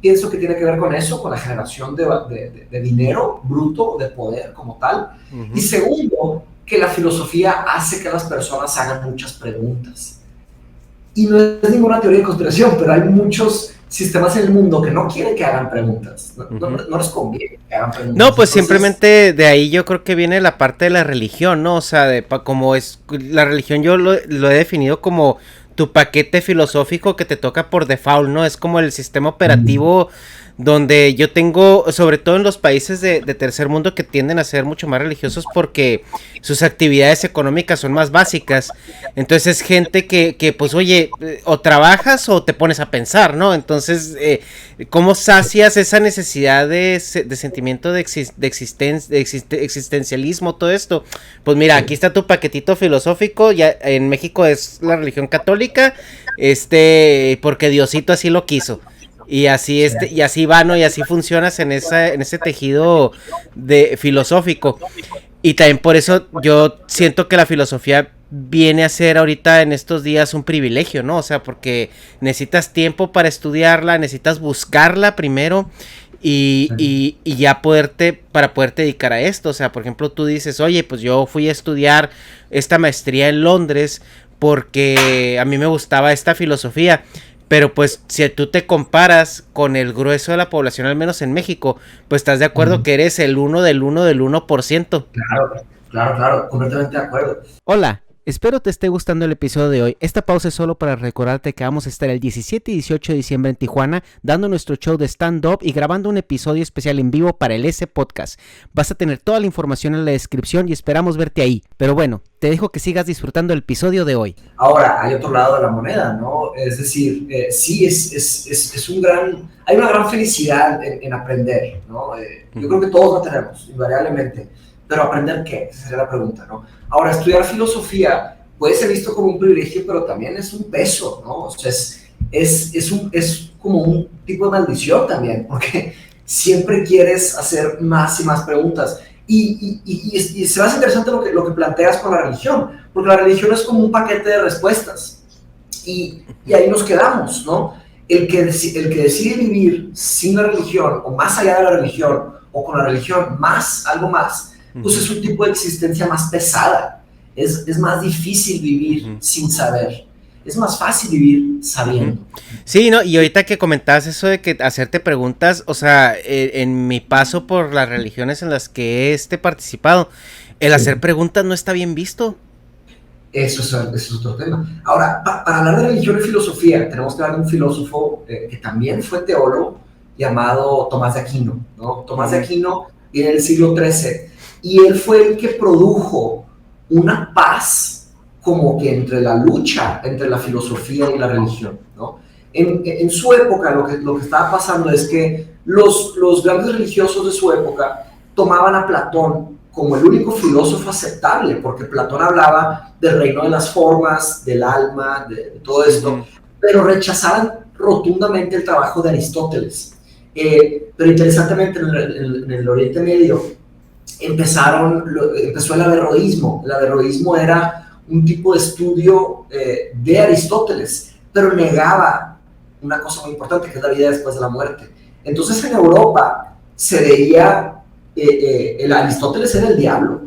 pienso que tiene que ver con eso, con la generación de dinero bruto, de poder como tal. Y segundo, que la filosofía hace que las personas hagan muchas preguntas. Y no es ninguna teoría de conspiración, pero hay muchos sistemas en el mundo que no quieren que hagan preguntas. No les conviene que hagan preguntas. No, pues entonces, simplemente de ahí yo creo que viene la parte de la religión, ¿no? O sea, como es la religión, yo lo he definido como tu paquete filosófico que te toca por default, ¿no? Es como el sistema operativo donde yo tengo, sobre todo en los países de tercer mundo que tienden a ser mucho más religiosos porque sus actividades económicas son más básicas. Entonces es gente que pues oye, o trabajas o te pones a pensar, ¿no? Entonces, ¿cómo sacias esa necesidad de sentimiento de existencialismo, todo esto? Pues mira, aquí está tu paquetito filosófico, ya en México es la religión católica, porque Diosito así lo quiso. Y así y así va, ¿no? Y así funcionas en ese tejido filosófico. Y también por eso yo siento que la filosofía viene a ser ahorita en estos días un privilegio, ¿no? O sea, porque necesitas tiempo para estudiarla, necesitas buscarla primero y ya para poderte dedicar a esto. O sea, por ejemplo, tú dices, oye, pues yo fui a estudiar esta maestría en Londres porque a mí me gustaba esta filosofía. Pero pues si tú te comparas con el grueso de la población, al menos en México, pues estás de acuerdo que eres el 1%. Claro, completamente de acuerdo. Hola, espero te esté gustando el episodio de hoy. Esta pausa es solo para recordarte que vamos a estar el 17 y 18 de diciembre en Tijuana, dando nuestro show de stand-up y grabando un episodio especial en vivo para el S Podcast. Vas a tener toda la información en la descripción y esperamos verte ahí. Pero bueno, te dejo que sigas disfrutando el episodio de hoy. Ahora, hay otro lado de la moneda, ¿no? Es decir, sí, hay una gran felicidad en aprender, ¿no? Yo creo que todos la tenemos, invariablemente. Pero ¿aprender qué? Esa sería la pregunta, ¿no? Ahora, estudiar filosofía puede ser visto como un privilegio, pero también es un peso, ¿no? O sea, es como un tipo de maldición también, porque siempre quieres hacer más y más preguntas. Y se me hace interesante lo que planteas con la religión, porque la religión es como un paquete de respuestas. Y ahí nos quedamos, ¿no? El que decide vivir sin la religión, o más allá de la religión, o con la religión más, algo más, pues es un tipo de existencia más pesada. Es más difícil vivir sin saber. Es más fácil vivir sabiendo. Sí, ¿no? Y ahorita que comentabas eso de que hacerte preguntas, o sea, en mi paso por las religiones en las que he participado, el hacer preguntas no está bien visto. Eso es otro tema. Ahora, para hablar de religión y filosofía, tenemos que hablar de un filósofo que también fue teólogo, llamado Tomás de Aquino, ¿no? Tomás de Aquino viene del siglo XIII, y él fue el que produjo una paz como que entre la lucha entre la filosofía y la religión, ¿no? En su época lo que estaba pasando es que los grandes religiosos de su época tomaban a Platón como el único filósofo aceptable, porque Platón hablaba del reino de las formas, del alma, de todo esto, pero rechazaban rotundamente el trabajo de Aristóteles. Pero interesantemente en el Oriente Medio empezó el averroísmo. El averroísmo era un tipo de estudio de Aristóteles, pero negaba una cosa muy importante, que es la vida después de la muerte. Entonces en Europa se veía, el Aristóteles era el diablo,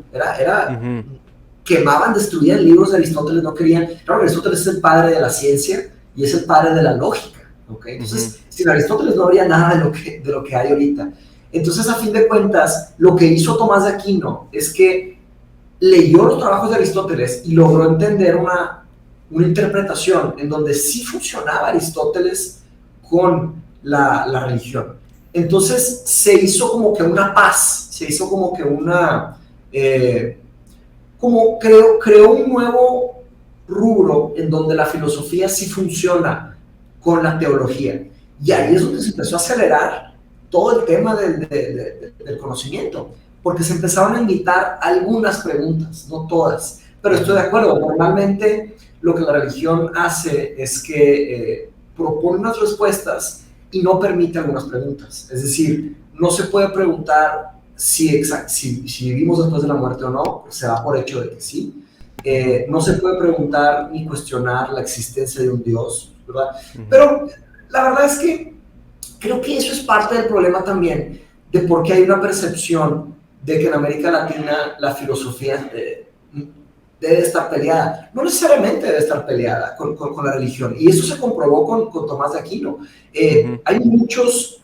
quemaban, destruían libros de Aristóteles, no querían. Claro, Aristóteles es el padre de la ciencia y es el padre de la lógica, ¿okay? Entonces, sin Aristóteles no habría nada de lo que hay ahorita. Entonces, a fin de cuentas, lo que hizo Tomás de Aquino es que leyó los trabajos de Aristóteles y logró entender una interpretación en donde sí funcionaba Aristóteles con la religión. Entonces, se hizo como que una paz, se hizo como que creó un nuevo rubro en donde la filosofía sí funciona con la teología. Y ahí es donde se empezó a acelerar todo el tema del conocimiento, porque se empezaron a invitar algunas preguntas, no todas, pero estoy de acuerdo. Normalmente lo que la religión hace es que propone unas respuestas y no permite algunas preguntas. Es decir, no se puede preguntar si vivimos después de la muerte o no, se da por hecho de que sí. No se puede preguntar ni cuestionar la existencia de un Dios, ¿verdad? Pero la verdad es que creo que eso es parte del problema también, de por qué hay una percepción de que en América Latina la filosofía debe estar peleada. No necesariamente debe estar peleada con la religión, y eso se comprobó con Tomás de Aquino. Hay muchos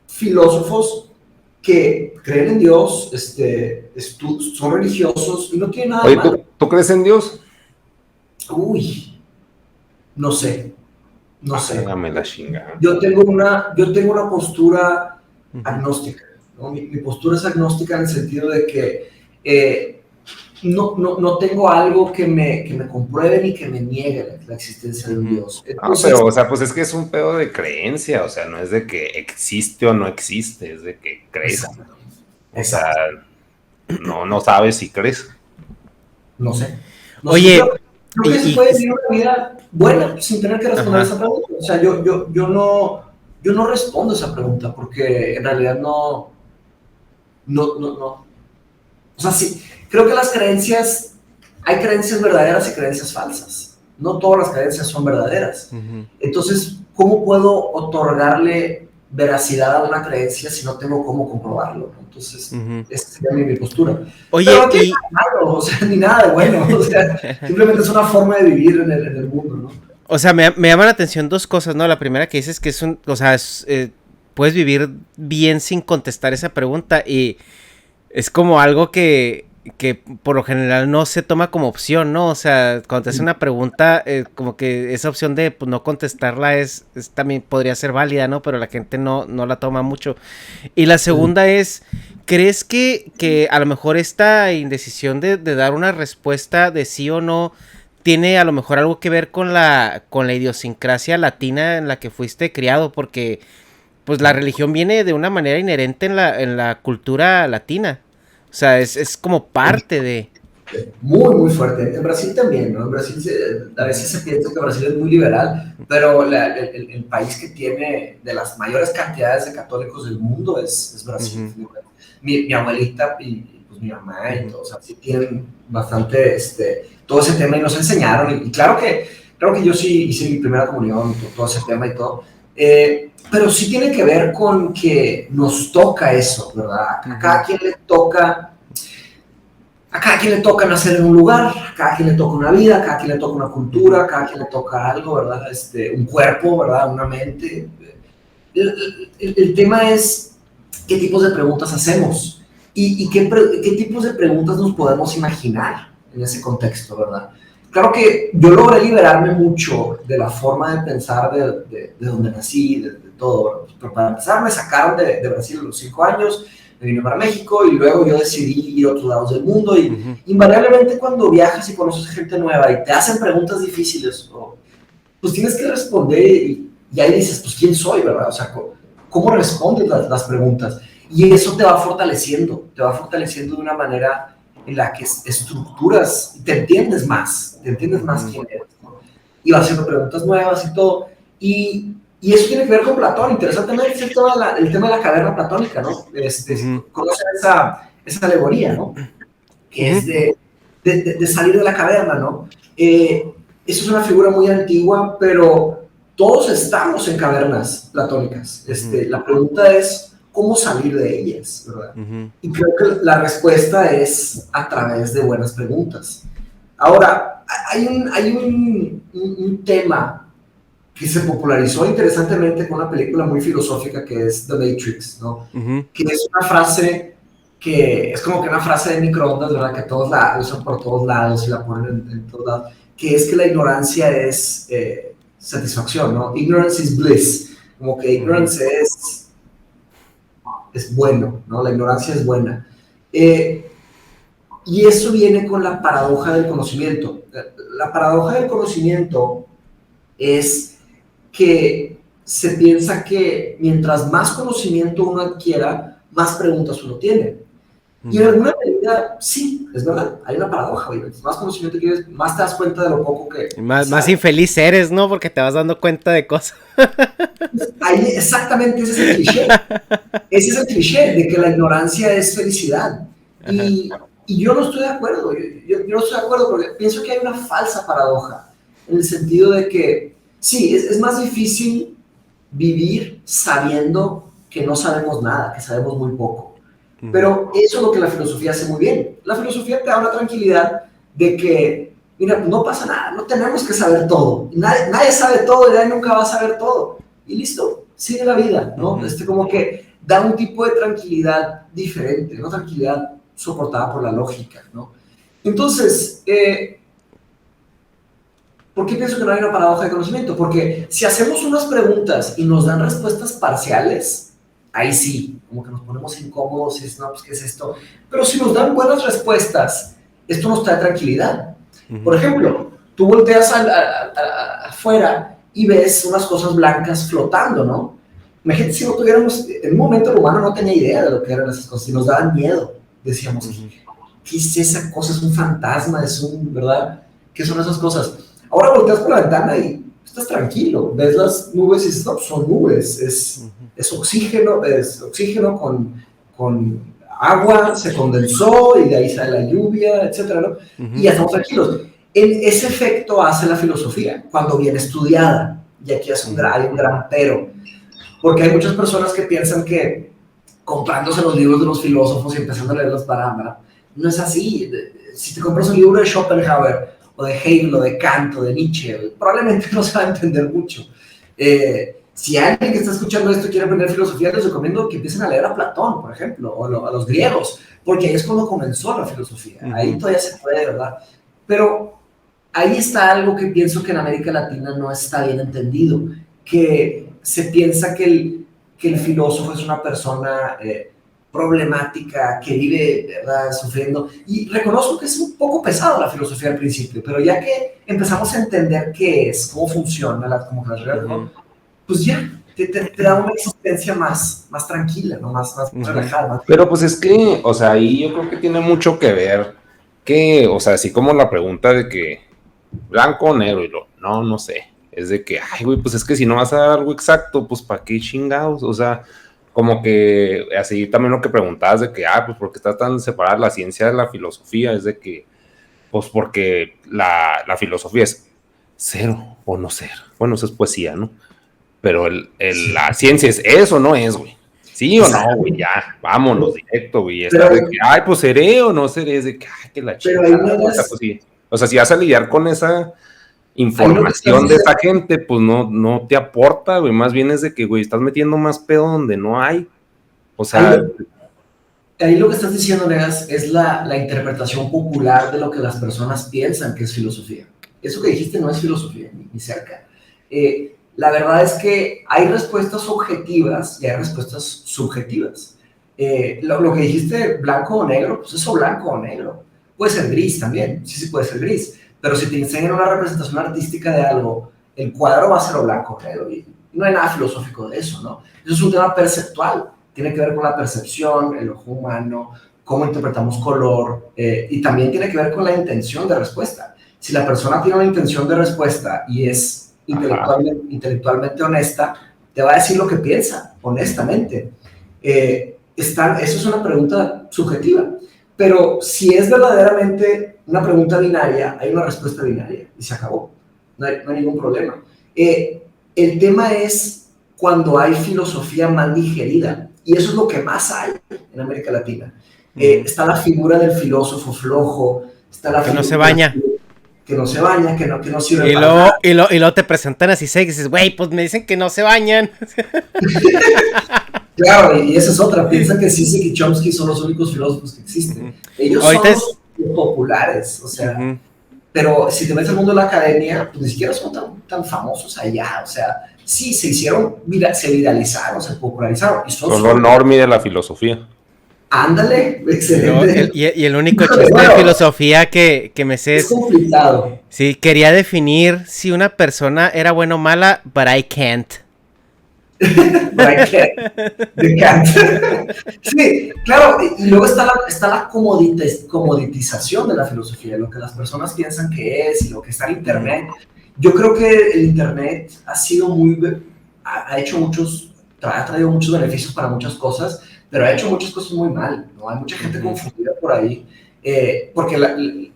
filósofos que creen en Dios, son religiosos y no tienen nada de malo. ¿Tú crees en Dios? Uy, No sé, no sé. Hágame la chingada. Yo tengo una postura Ujú. agnóstica, ¿no? Mi postura es agnóstica en el sentido de que no tengo algo que me compruebe ni que me niegue la existencia de un Ujú. Dios. Ah, Entonces, pero, o sea, pues es que es un pedo de creencia, o sea, no es de que existe o no existe, es de que crees. exacto, O sea, exacto, no sabes si crees. no sé. No sé, Oye, creo que se y, puede vivir una vida buena sin tener que responder esa ajá. pregunta. O sea, yo no respondo esa pregunta porque en realidad no. O sea, sí, creo que hay creencias verdaderas y creencias falsas. No todas las creencias son verdaderas. Ujú, Entonces, ¿cómo puedo otorgarle veracidad a una creencia si no tengo cómo comprobarlo? Entonces, ujú. esa sería mi postura. Pero Oye, no tiene y nada malo, o sea, ni nada de bueno. O sea, simplemente es una forma de vivir en el mundo, ¿no? o sea, me llaman la atención dos cosas, ¿no? La primera que dices que es o sea, puedes vivir bien sin contestar esa pregunta y es como algo que por lo general no se toma como opción, ¿no? O sea, cuando te hacen una pregunta, como que esa opción de pues, no contestarla también podría ser válida, ¿no? Pero la gente no la toma mucho. Y la segunda es, ¿crees que a lo mejor esta indecisión de dar una respuesta de sí o no tiene a lo mejor algo que ver con la idiosincrasia latina en la que fuiste criado? Porque pues la religión viene de una manera inherente en la cultura latina. O sea, es como parte de... Muy, muy fuerte. En Brasil también, ¿no? En Brasil a veces se piensa que Brasil es muy liberal, pero el país que tiene de las mayores cantidades de católicos del mundo es Brasil. Ujú, Mi abuelita y pues mi mamá y ujú, todo, o sea, sí tienen bastante todo ese tema y nos enseñaron. Y claro que yo sí hice mi primera comunión, todo ese tema y todo. Pero sí tiene que ver con que nos toca eso, ¿verdad? A ujú, cada quien le toca a cada quien le toca nacer en un lugar, a cada quien le toca una vida, a cada quien le toca una ujú, cultura, a cada quien le toca algo, ¿verdad? Un cuerpo, ¿verdad? Una mente. El tema es qué tipos de preguntas hacemos y qué tipos de preguntas nos podemos imaginar en ese contexto, ¿verdad? Claro que yo logré liberarme mucho de la forma de pensar de donde nací, de todo, ¿verdad? Pero para empezar me sacaron de Brasil a los 5 años, me vine para México y luego yo decidí ir a otros lados del mundo y ujú, invariablemente cuando viajas y conoces gente nueva y te hacen preguntas difíciles, pues tienes que responder y ahí dices, pues quién soy, ¿verdad? O sea, ¿cómo respondes las preguntas? Y eso te va fortaleciendo de una manera en la que estructuras, te entiendes más ujú, quién eres, ¿no? Y vas haciendo preguntas nuevas y todo. Y eso tiene que ver con Platón, interesantemente es el tema de la caverna platónica, ¿no? ujú, Conocen esa alegoría, ¿no? Que ujú, es de salir de la caverna, ¿no? Eso es una figura muy antigua, pero todos estamos en cavernas platónicas. ujú, La pregunta es cómo salir de ellas, ¿verdad? ujú, Y creo que la respuesta es a través de buenas preguntas. Ahora, hay un tema que se popularizó interesantemente con una película muy filosófica que es The Matrix, ¿no? ujú, Que es una frase que es como que una frase de microondas, ¿verdad? Que todos la usan por todos lados y la ponen en todos lados, que es que la ignorancia es satisfacción, ¿no? Ignorance is bliss, como que ujú, ignorance es bueno, ¿no? La ignorancia es buena. Eh, y eso viene con la paradoja del conocimiento. La paradoja del conocimiento es que se piensa que mientras más conocimiento uno adquiera, más preguntas uno tiene. Y en ujú. alguna medida, sí, es verdad, hay una paradoja, güey. Más conocimiento quieres, más te das cuenta de lo poco Y que más sabes. infeliz eres, ¿no? Porque te vas dando cuenta de cosas. Ahí, exactamente, ese es el cliché. Ese es el cliché de que la ignorancia es felicidad. Ajá. Y yo no estoy de acuerdo. Yo no estoy de acuerdo porque pienso que hay una falsa paradoja. En el sentido de que, sí, es más difícil vivir sabiendo que no sabemos nada, que sabemos muy poco. Ujú, Pero eso es lo que la filosofía hace muy bien. La filosofía te da una tranquilidad de que, mira, no pasa nada, no tenemos que saber todo. Nadie sabe todo y nadie nunca va a saber todo. Y listo, sigue la vida, ¿no? ujú. Como que da un tipo de tranquilidad diferente, una tranquilidad soportada por la lógica, ¿no? Entonces, ¿Por qué pienso que no hay una paradoja de conocimiento? Porque si hacemos unas preguntas y nos dan respuestas parciales, ahí sí, como que nos ponemos incómodos y es, no, pues, ¿qué es esto? Pero si nos dan buenas respuestas, esto nos trae tranquilidad. Por ejemplo, tú volteas afuera y ves unas cosas blancas flotando, ¿no? Imagínate si no tuviéramos, en un momento el humano no tenía idea de lo que eran esas cosas y nos daban miedo. Decíamos, ¿qué es esa cosa? Es un fantasma, es un, ¿verdad? ¿Qué son esas cosas? Ahora volteas por la ventana y estás tranquilo, ves las nubes y dices, no, son nubes, es oxígeno con agua, se condensó y de ahí sale la lluvia, etcétera, ¿no? Y ya estamos tranquilos. Ese efecto hace la filosofía cuando viene estudiada, y aquí hay un gran pero, porque hay muchas personas que piensan que comprándose los libros de los filósofos y empezando a leerlos para no es así. Si te compras un libro de Schopenhauer o de Hegel o de Kant o de Nietzsche, probablemente no se va a entender mucho. Si alguien que está escuchando esto quiere aprender filosofía, les recomiendo que empiecen a leer a Platón, por ejemplo, o a los griegos, porque ahí es cuando comenzó la filosofía. Ahí todavía se puede, ¿verdad? Pero ahí está algo que pienso que en América Latina no está bien entendido, que se piensa que el filósofo es una persona problemática, que vive, ¿verdad?, sufriendo. Y reconozco que es un poco pesado la filosofía al principio, pero ya que empezamos a entender qué es, cómo funciona, como las reglas, ¿no? Pues ya, te da una existencia más tranquila, ¿no? Más relajada. Pero pues es que, o sea, ahí yo creo que tiene mucho que ver que, o sea, así como la pregunta de que blanco o negro, y no sé, es de que, ay, güey, pues es que si no vas a dar algo exacto, pues ¿para qué chingados? O sea, como que así también lo que preguntabas de que, pues ¿por qué está tan separada la ciencia de la filosofía? Es de que, pues porque la filosofía es ser o no ser. Bueno, eso es poesía, ¿no? Pero la ciencia es eso, no es, güey. Sí o no, güey, ya, vámonos directo, güey. Está de que, pues seré o no seré, es de que, que la chingada. O sea, pues sí. O sea, si vas a lidiar con esa información de esa gente, pues no te aporta, güey. Más bien es de que, güey, estás metiendo más pedo donde no hay. O sea. Ahí lo que estás diciendo, Negas, es la interpretación popular de lo que las personas piensan que es filosofía. Eso que dijiste no es filosofía, ni cerca. La verdad es que hay respuestas objetivas y hay respuestas subjetivas. Lo que dijiste, blanco o negro, pues eso blanco o negro. Puede ser gris también, sí puede ser gris. Pero si te enseñan una representación artística de algo, el cuadro va a ser o blanco o negro. Y no hay nada filosófico de eso, ¿no? Eso es un tema perceptual. Tiene que ver con la percepción, el ojo humano, cómo interpretamos color, y también tiene que ver con la intención de respuesta. Si la persona tiene una intención de respuesta y es intelectualmente honesta, te va a decir lo que piensa, honestamente. Eso es una pregunta subjetiva, pero si es verdaderamente una pregunta binaria, hay una respuesta binaria y se acabó, no hay ningún problema. El tema es cuando hay filosofía mal digerida, y eso es lo que más hay en América Latina. Está la figura del filósofo flojo, está la que no se baña. Que no se baña, que no sirve para nada. Y luego te presentan así y dices, güey, pues me dicen que no se bañan. Claro, y esa es otra. Piensan que Zizek y Chomsky son los únicos filósofos que existen. Ellos son los populares, o sea, pero si te metes al mundo de la academia, pues ni siquiera son tan famosos allá, o sea, sí, se viralizaron, se popularizaron. Y son lo normie de la filosofía. Ándale, excelente. Y el único chiste de filosofía que me sé es complicado. Sí, quería definir si una persona era buena o mala, but I can't. Sí, claro, y luego está la comoditización de la filosofía, lo que las personas piensan que es y lo que está en internet. Yo creo que el internet ha traído muchos beneficios para muchas cosas, pero ha hecho muchas cosas muy mal, ¿no? Hay mucha gente confundida por ahí, porque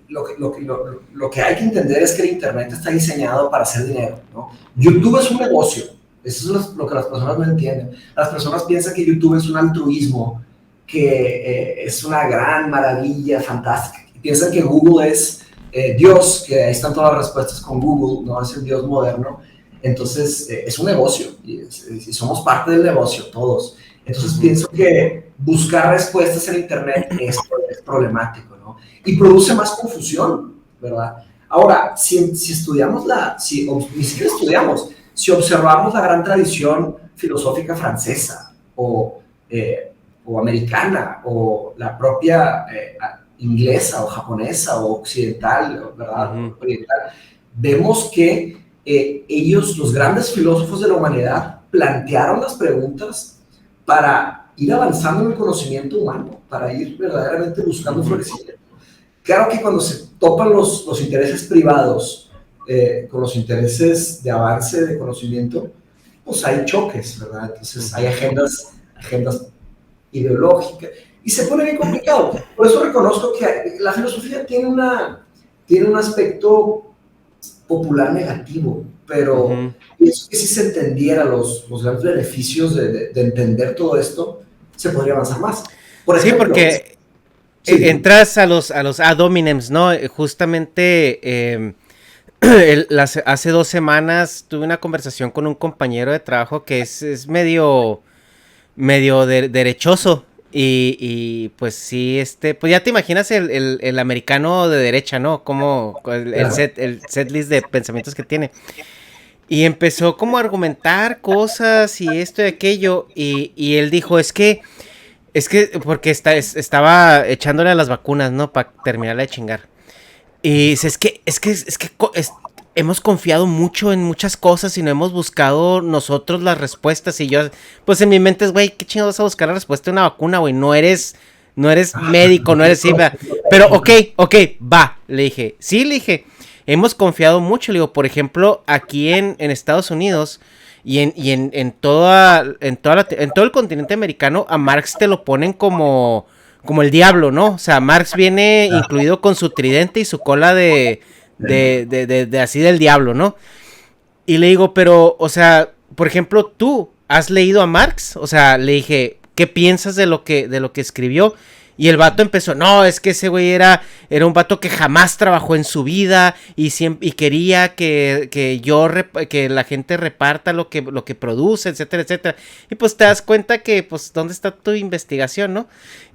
lo que hay que entender es que el internet está diseñado para hacer dinero, ¿no? YouTube es un negocio, eso es lo que las personas no entienden. Las personas piensan que YouTube es un altruismo, que es una gran maravilla, fantástica, y piensan que Google es Dios, que ahí están todas las respuestas con Google, no es el Dios moderno. Entonces es un negocio y somos parte del negocio todos. Entonces pienso que buscar respuestas en internet es problemático, ¿no? Y produce más confusión, ¿verdad? Ahora, si estudiamos ni siquiera estudiamos, si observamos la gran tradición filosófica francesa o americana o la propia inglesa o japonesa o occidental, ¿verdad? Oriental, vemos que ellos, los grandes filósofos de la humanidad, plantearon las preguntas para ir avanzando en el conocimiento humano, para ir verdaderamente buscando florecimiento. Claro que cuando se topan los intereses privados con los intereses de avance de conocimiento, pues hay choques, ¿verdad? Entonces hay agendas ideológicas y se pone bien complicado. Por eso reconozco que la filosofía tiene un aspecto popular negativo, pero eso que si se entendiera los grandes beneficios de entender todo esto, se podría avanzar más. Por ejemplo, sí, porque entras a los ad hominems, ¿no? Justamente hace 2 semanas tuve una conversación con un compañero de trabajo que es medio derechoso. Y pues sí, pues ya te imaginas el americano de derecha, ¿no? Como el setlist de pensamientos que tiene. Y empezó como a argumentar cosas y esto y aquello. Y él dijo, es que porque estaba echándole a las vacunas, ¿no? Para terminarla de chingar. Y dice, es que hemos confiado mucho en muchas cosas y no hemos buscado nosotros las respuestas. Y yo, pues en mi mente es, güey, ¿qué chingados vas a buscar la respuesta de una vacuna, güey? No eres médico, no eres... Pero, ok, va, le dije. Sí, le dije, hemos confiado mucho. Le digo, por ejemplo, aquí en Estados Unidos y en todo el continente americano, a Marx te lo ponen como el diablo, ¿no? O sea, Marx viene incluido con su tridente y su cola de así del diablo, ¿no? Y le digo, pero, o sea, por ejemplo, ¿tú has leído a Marx? O sea, le dije, ¿qué piensas de lo que escribió? Y el vato empezó, no, es que ese güey era un vato que jamás trabajó en su vida y quería que la gente reparta lo que produce, etcétera, etcétera. Y pues te das cuenta que, pues, ¿dónde está tu investigación, no?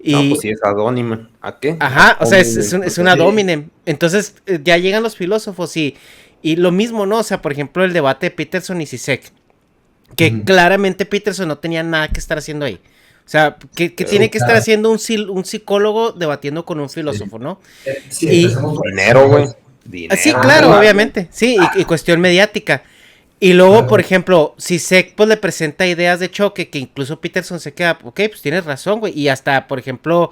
No, pues sí, es ad hominem. ¿A qué? Ajá, o sea, es un ad hominem. Entonces, ya llegan los filósofos y lo mismo, ¿no? O sea, por ejemplo, el debate de Peterson y Zizek, que claramente Peterson no tenía nada que estar haciendo ahí. O sea, ¿qué tiene que estar haciendo un psicólogo debatiendo con un filósofo, no? Sí, dinero, güey. Sí, claro, obviamente. Sí, y cuestión mediática. Y luego, por ejemplo, si Zizek pues le presenta ideas de choque, que incluso Peterson se queda, ok, pues tienes razón, güey. Y hasta, por ejemplo,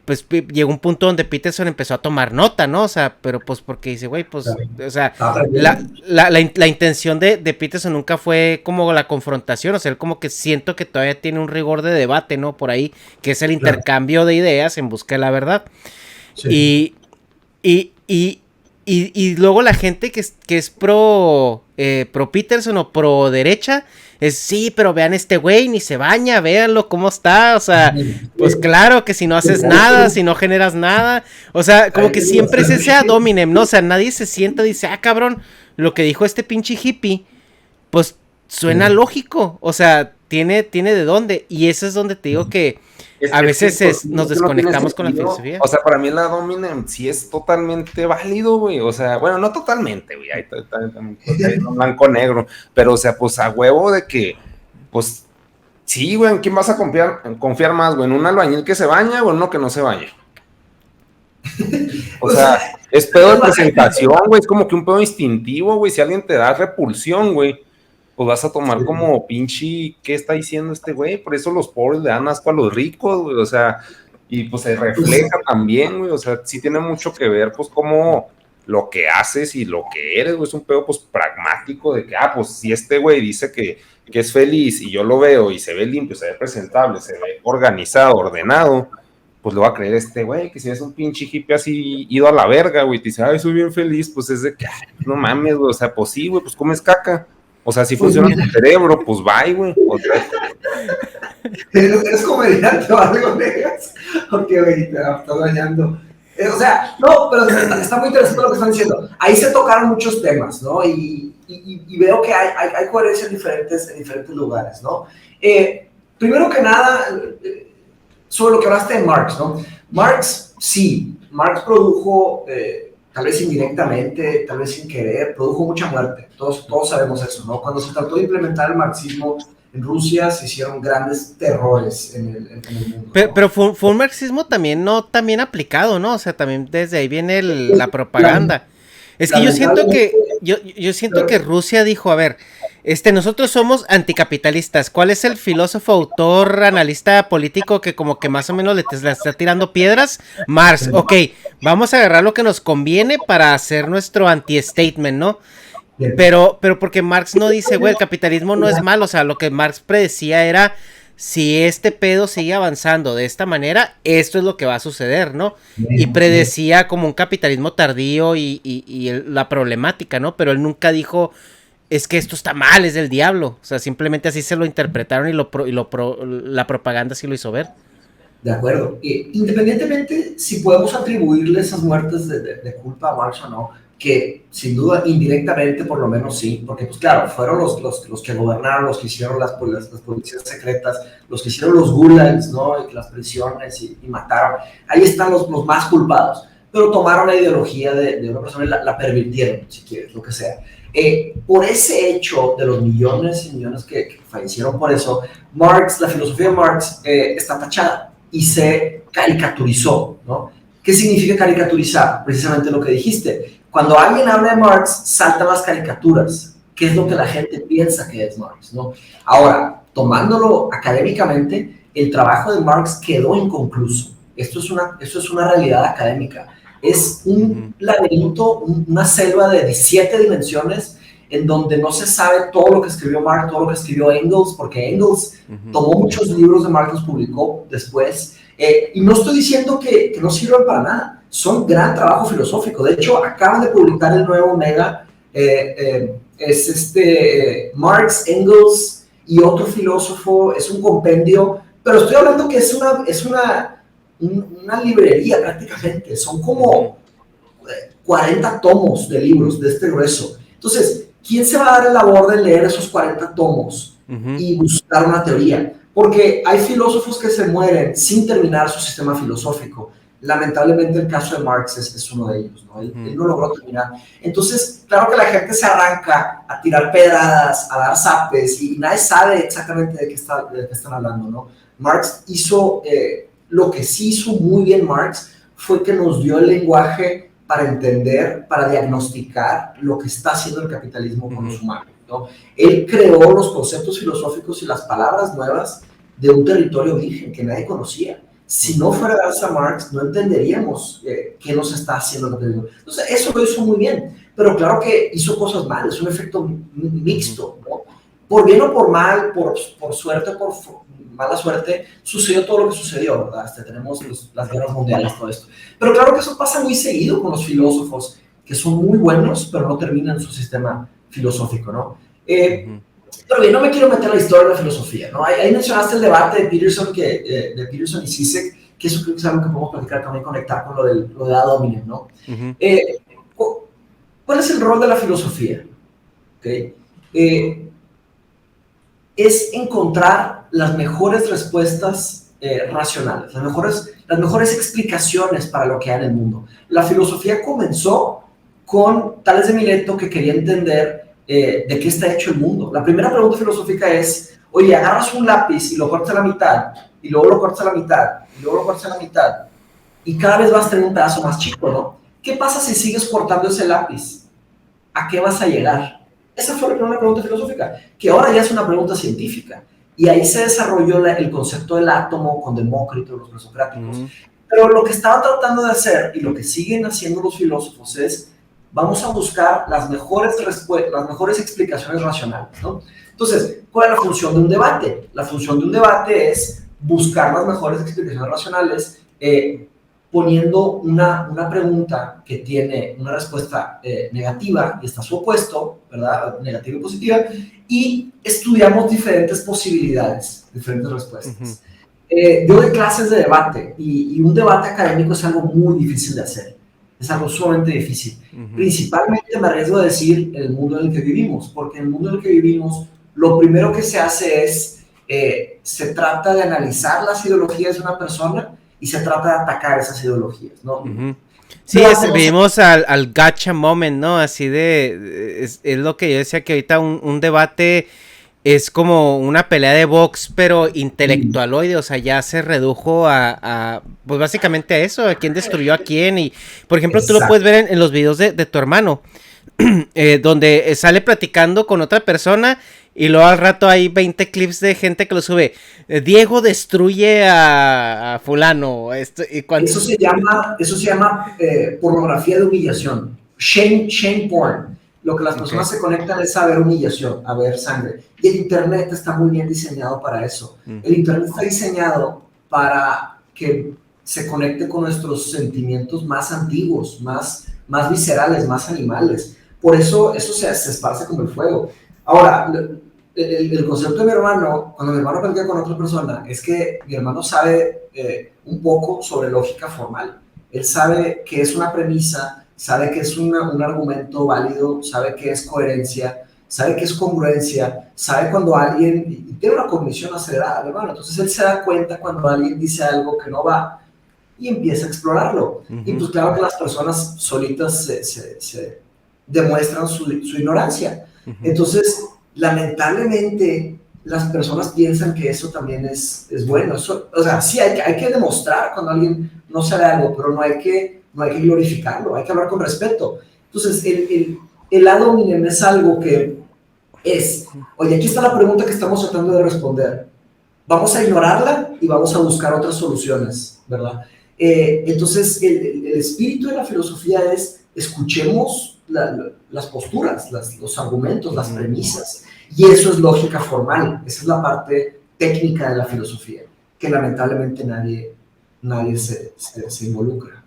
pues llegó un punto donde Peterson empezó a tomar nota, ¿no? O sea, pero pues porque dice, güey, pues, o sea, la intención de Peterson nunca fue como la confrontación, o sea, él como que siento que todavía tiene un rigor de debate, ¿no? Por ahí, que es el intercambio de ideas en busca de la verdad. Sí. Y luego la gente que es pro Peterson o pro derecha, es sí, pero vean este güey, ni se baña, véanlo cómo está, o sea, pues claro que si no haces nada, si no generas nada, o sea, como que siempre es ese ad hominem, ¿no? O sea, nadie se sienta y dice, cabrón, lo que dijo este pinche hippie, pues suena lógico, o sea, tiene de dónde, y eso es donde te digo que a veces nos desconectamos con la filosofía. O sea, para mí el ad hominem sí es totalmente válido, güey. O sea, bueno, no totalmente, güey. Hay blanco-negro. Pero, o sea, pues a huevo de que, pues, sí, güey, ¿en quién vas a confiar más, güey? ¿En un albañil que se baña o en uno que no se baña? O sea, es pedo de presentación, güey. Es como que un pedo instintivo, güey. Si alguien te da repulsión, güey, pues vas a tomar como pinche, ¿qué está diciendo este güey? Por eso los pobres le dan asco a los ricos, güey, o sea, y pues se refleja también, güey, o sea, sí tiene mucho que ver, pues, como lo que haces y lo que eres, güey, es un pedo, pues, pragmático de que, pues, si este güey dice que es feliz y yo lo veo y se ve limpio, se ve presentable, se ve organizado, ordenado, pues le va a creer este güey, que si es un pinche hippie así ido a la verga, güey, te dice, soy bien feliz, pues es de que, no mames, güey, o sea, pues sí, güey, pues comes caca. O sea, si funciona tu cerebro, pues bye, güey. O sea, ¿eres comediante o algo, negas? Porque, güey, te estás dañando. O sea, no, pero está muy interesante lo que están diciendo. Ahí se tocaron muchos temas, ¿no? Y veo que hay coherencia en diferentes lugares, ¿no? Primero que nada, sobre lo que hablaste de Marx, ¿no? Marx produjo tal vez indirectamente, tal vez sin querer, produjo mucha muerte. Todos sabemos eso, ¿no? Cuando se trató de implementar el marxismo en Rusia, se hicieron grandes terrores en el mundo. Pero fue un marxismo también, no también aplicado, ¿no? O sea, también desde ahí viene la propaganda. Es que yo siento que Rusia dijo, a ver, nosotros somos anticapitalistas. ¿Cuál es el filósofo, autor, analista político que como que más o menos le está tirando piedras? Marx. Ok, vamos a agarrar lo que nos conviene para hacer nuestro anti-statement, ¿no? Pero porque Marx no dice, güey, el capitalismo no es malo. O sea, lo que Marx predecía era, si este pedo sigue avanzando de esta manera, esto es lo que va a suceder, ¿no? Y predecía como un capitalismo tardío y la problemática, ¿no? Pero él nunca dijo, es que esto está mal, es del diablo. O sea, simplemente así se lo interpretaron y la propaganda sí lo hizo ver. De acuerdo. Independientemente si podemos atribuirle esas muertes de culpa a Marx o no, que sin duda indirectamente por lo menos sí, porque pues claro, fueron los que gobernaron, los que hicieron las policías secretas, los que hicieron los gulags, ¿no? Las prisiones y mataron. Ahí están los más culpados, pero tomaron la ideología de una persona y la pervirtieron, si quieres, lo que sea. Por ese hecho de los millones y millones que fallecieron por eso, Marx, la filosofía de Marx está tachada y se caricaturizó, ¿no? ¿Qué significa caricaturizar? Precisamente lo que dijiste. Cuando alguien habla de Marx, saltan las caricaturas, que es lo que la gente piensa que es Marx, ¿no? Ahora, tomándolo académicamente, el trabajo de Marx quedó inconcluso. Esto es una realidad académica. Es un laberinto, una selva de 17 dimensiones en donde no se sabe todo lo que escribió Marx, todo lo que escribió Engels, porque Engels tomó muchos libros de Marx, los publicó después. Y no estoy diciendo que no sirvan para nada. Son gran trabajo filosófico. De hecho, acaban de publicar el nuevo Omega. Es Marx, Engels y otro filósofo. Es un compendio. Pero estoy hablando que es una librería prácticamente. Son como 40 tomos de libros de este grueso. Entonces, ¿quién se va a dar el labor de leer esos 40 tomos y buscar una teoría? Porque hay filósofos que se mueren sin terminar su sistema filosófico. Lamentablemente el caso de Marx es uno de ellos, ¿no? Él no logró terminar. Entonces, claro que la gente se arranca a tirar pedradas, a dar zapes, y nadie sabe exactamente de qué están hablando, ¿no? Marx hizo, lo que sí hizo muy bien Marx, fue que nos dio el lenguaje para entender, para diagnosticar lo que está haciendo el capitalismo con los humanos, ¿no? Él creó los conceptos filosóficos y las palabras nuevas de un territorio virgen que nadie conocía. Si no fuera gracias a Marx, no entenderíamos qué nos está haciendo el capitalismo. Entonces, eso lo hizo muy bien, pero claro que hizo cosas mal, es un efecto mixto, ¿no? Por bien o por mal, por suerte o por mala suerte, sucedió todo lo que sucedió, ¿verdad? Tenemos las guerras mundiales, todo esto. Pero claro que eso pasa muy seguido con los filósofos, que son muy buenos, pero no terminan su sistema filosófico, ¿no? Pero bien, no me quiero meter en la historia de la filosofía, ¿no? Ahí mencionaste el debate de Peterson y Zizek, que eso creo que es algo que podemos platicar también, conectar con lo de ad hominem, ¿no? ¿Cuál es el rol de la filosofía? ¿Okay? Es encontrar las mejores respuestas racionales, las mejores explicaciones para lo que hay en el mundo. La filosofía comenzó con Tales de Mileto, que quería entender de qué está hecho el mundo. La primera pregunta filosófica es, oye, agarras un lápiz y lo cortas a la mitad, y luego lo cortas a la mitad, y luego lo cortas a la mitad, y cada vez vas a tener un pedazo más chico, ¿no? ¿Qué pasa si sigues cortando ese lápiz? ¿A qué vas a llegar? Esa fue la primera pregunta filosófica, que ahora ya es una pregunta científica. Y ahí se desarrolló el concepto del átomo con Demócrito, los presocráticos. Pero lo que estaba tratando de hacer, y lo que siguen haciendo los filósofos, es vamos a buscar las mejores explicaciones racionales, ¿no? Entonces, ¿cuál es la función de un debate? La función de un debate es buscar las mejores explicaciones racionales, poniendo una pregunta que tiene una respuesta negativa y está su opuesto, ¿verdad? Negativa y positiva, y estudiamos diferentes posibilidades, diferentes respuestas. Yo doy clases de debate y un debate académico es algo muy difícil de hacer. Es algo sumamente difícil. Principalmente me arriesgo a decir en el mundo en el que vivimos, porque en el mundo en el que vivimos lo primero que se hace es, se trata de analizar las ideologías de una persona y se trata de atacar esas ideologías, ¿no? Sí, vimos al gacha moment, ¿no? Así es lo que yo decía, que ahorita un debate es como una pelea de box, pero intelectualoide, o sea, ya se redujo pues básicamente a eso, a quién destruyó a quién, y por ejemplo, tú lo puedes ver en los videos de tu hermano, donde sale platicando con otra persona, y luego al rato hay 20 clips de gente que lo sube. Diego destruye a fulano. Eso se llama pornografía de humillación. Shame porn. Lo que las personas se conectan es a ver humillación, a ver sangre. Y el internet está muy bien diseñado para eso. El internet está diseñado para que se conecte con nuestros sentimientos más antiguos, más viscerales, más animales. Por eso se esparce como el fuego. Ahora, el concepto de mi hermano, cuando mi hermano platica con otra persona, es que mi hermano sabe un poco sobre lógica formal. Él sabe que es una premisa, sabe que es un argumento válido, sabe que es coherencia, sabe que es congruencia, sabe cuando alguien tiene una cognición acelerada, mi hermano. Entonces él se da cuenta cuando alguien dice algo que no va y empieza a explorarlo. Y pues claro que las personas solitas se demuestran su ignorancia. Entonces, lamentablemente, las personas piensan que eso también es bueno. O sea, sí hay que demostrar cuando alguien no sabe algo, pero no hay que glorificarlo, hay que hablar con respeto. Entonces, el ad hominem es algo que oye, aquí está la pregunta que estamos tratando de responder. Vamos a ignorarla y vamos a buscar otras soluciones, ¿verdad? Entonces, el espíritu de la filosofía es escuchemos las posturas, los argumentos, las premisas. Y eso es lógica formal. Esa es la parte técnica de la filosofía, que lamentablemente nadie se involucra.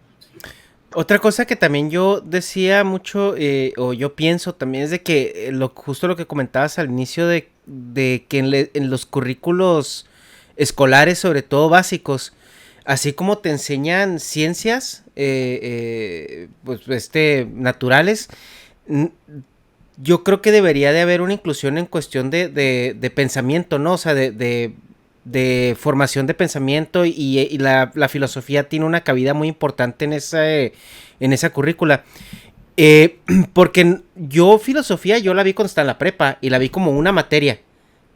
Otra cosa que también yo decía mucho, o yo pienso también, es de que justo lo que comentabas al inicio de que en los currículos escolares, sobre todo básicos, así como te enseñan ciencias naturales, yo creo que debería de haber una inclusión en cuestión de pensamiento, ¿no? O sea, de formación de pensamiento, y la filosofía tiene una cabida muy importante en esa currícula. Porque filosofía yo la vi cuando estaba en la prepa, y la vi como una materia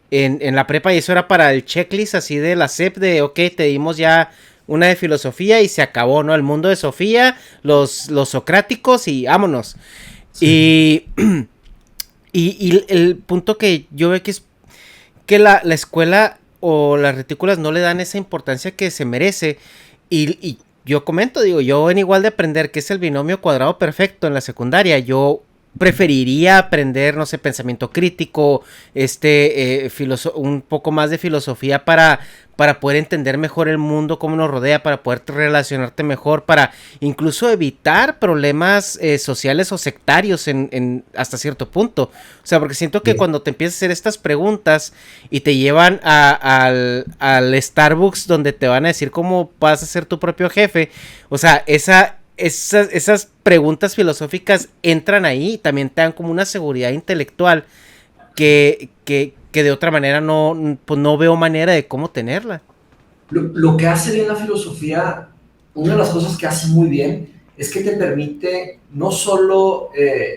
en la prepa, y eso era para el checklist así de la SEP de, ok, te dimos ya una de filosofía y se acabó, ¿no? El mundo de Sofía, los socráticos y vámonos. Sí. Y el punto que yo veo que es que la escuela o las retículas no le dan esa importancia que se merece, y yo comento, digo, yo en igual de aprender qué es el binomio cuadrado perfecto en la secundaria, yo preferiría aprender, no sé, pensamiento crítico, un poco más de filosofía para poder entender mejor el mundo, cómo nos rodea, para poder relacionarte mejor, para incluso evitar problemas sociales o sectarios hasta cierto punto. O sea, porque siento que cuando te empiezas a hacer estas preguntas y te llevan al Starbucks donde te van a decir cómo vas a ser tu propio jefe, o sea, esas preguntas filosóficas entran ahí y también te dan como una seguridad intelectual que de otra manera no veo manera de cómo tenerla. Lo que hace bien la filosofía, una de las cosas que hace muy bien, es que te permite no solo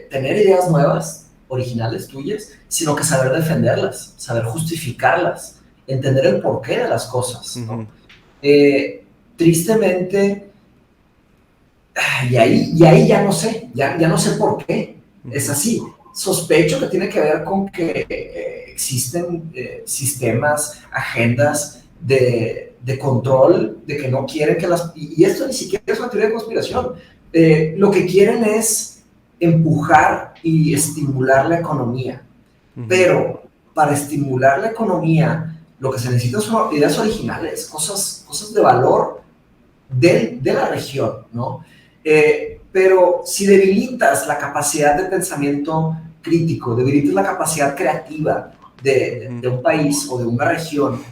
tener ideas nuevas, originales tuyas, sino que saber defenderlas, saber justificarlas, entender el porqué de las cosas, ¿no? Tristemente, y ahí ya no sé, ya no sé por qué es así. Sospecho que tiene que ver con que existen sistemas, agendas de control, de que no quieren que y esto ni siquiera es una teoría de conspiración. Lo que quieren es empujar y estimular la economía. Pero para estimular la economía, lo que se necesita son ideas originales, cosas de valor de la región, ¿no? Pero si debilitas la capacidad de pensamiento crítico, debilitas la capacidad creativa de un país o de una región,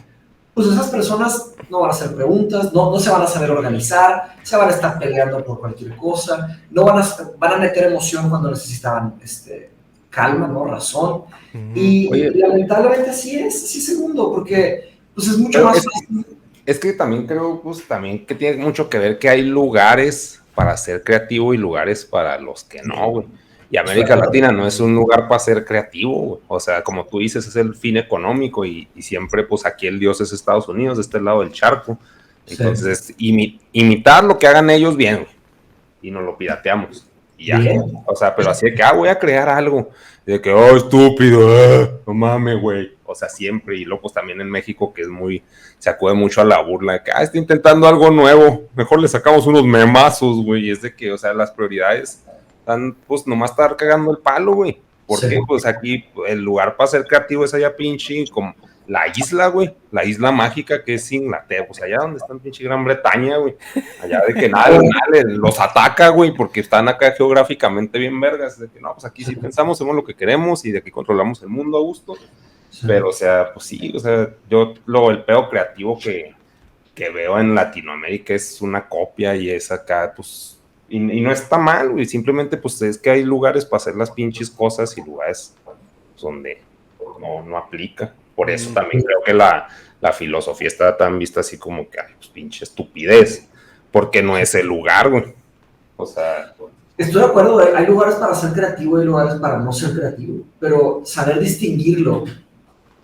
pues esas personas no van a hacer preguntas, no se van a saber organizar, se van a estar peleando por cualquier cosa, van a meter emoción cuando necesitaban calma, ¿no? Razón. Y lamentablemente así es segundo, porque pues es mucho más fácil. Es que también creo, pues, también que tiene mucho que ver que hay lugares para ser creativo y lugares para los que no, güey. Y América Latina no es un lugar para ser creativo, güey. O sea, como tú dices, es el fin económico y siempre, pues aquí el dios es Estados Unidos, de este lado del charco. Entonces, imitar lo que hagan ellos bien, güey. Y nos lo pirateamos. Y ya. Bien. O sea, pero así de que, voy a crear algo. De que, estúpido, no mames, güey. O sea, siempre. Y luego, pues también en México, que es muy, se acude mucho a la burla de que, está intentando algo nuevo. Mejor le sacamos unos memazos, güey. Y es de que, o sea, las prioridades están, pues, nomás estar cagando el palo, güey. Porque, pues, aquí el lugar para ser creativo es allá pinche, como la isla, güey, la isla mágica que es Inglaterra, pues allá donde está pinche Gran Bretaña, güey, allá de que nada los ataca, güey, porque están acá geográficamente bien vergas, de que no, pues aquí sí pensamos, hacemos lo que queremos y de aquí controlamos el mundo a gusto, pero, o sea, pues sí, o sea, yo el pedo creativo que veo en Latinoamérica es una copia y es acá, pues, y no está mal, güey, simplemente, pues, es que hay lugares para hacer las pinches cosas y lugares donde no aplica. Por eso también creo que la filosofía está tan vista así como que, pues pinche estupidez, porque no es el lugar, güey. O sea... Estoy de acuerdo, hay lugares para ser creativo y lugares para no ser creativo, pero saber distinguirlo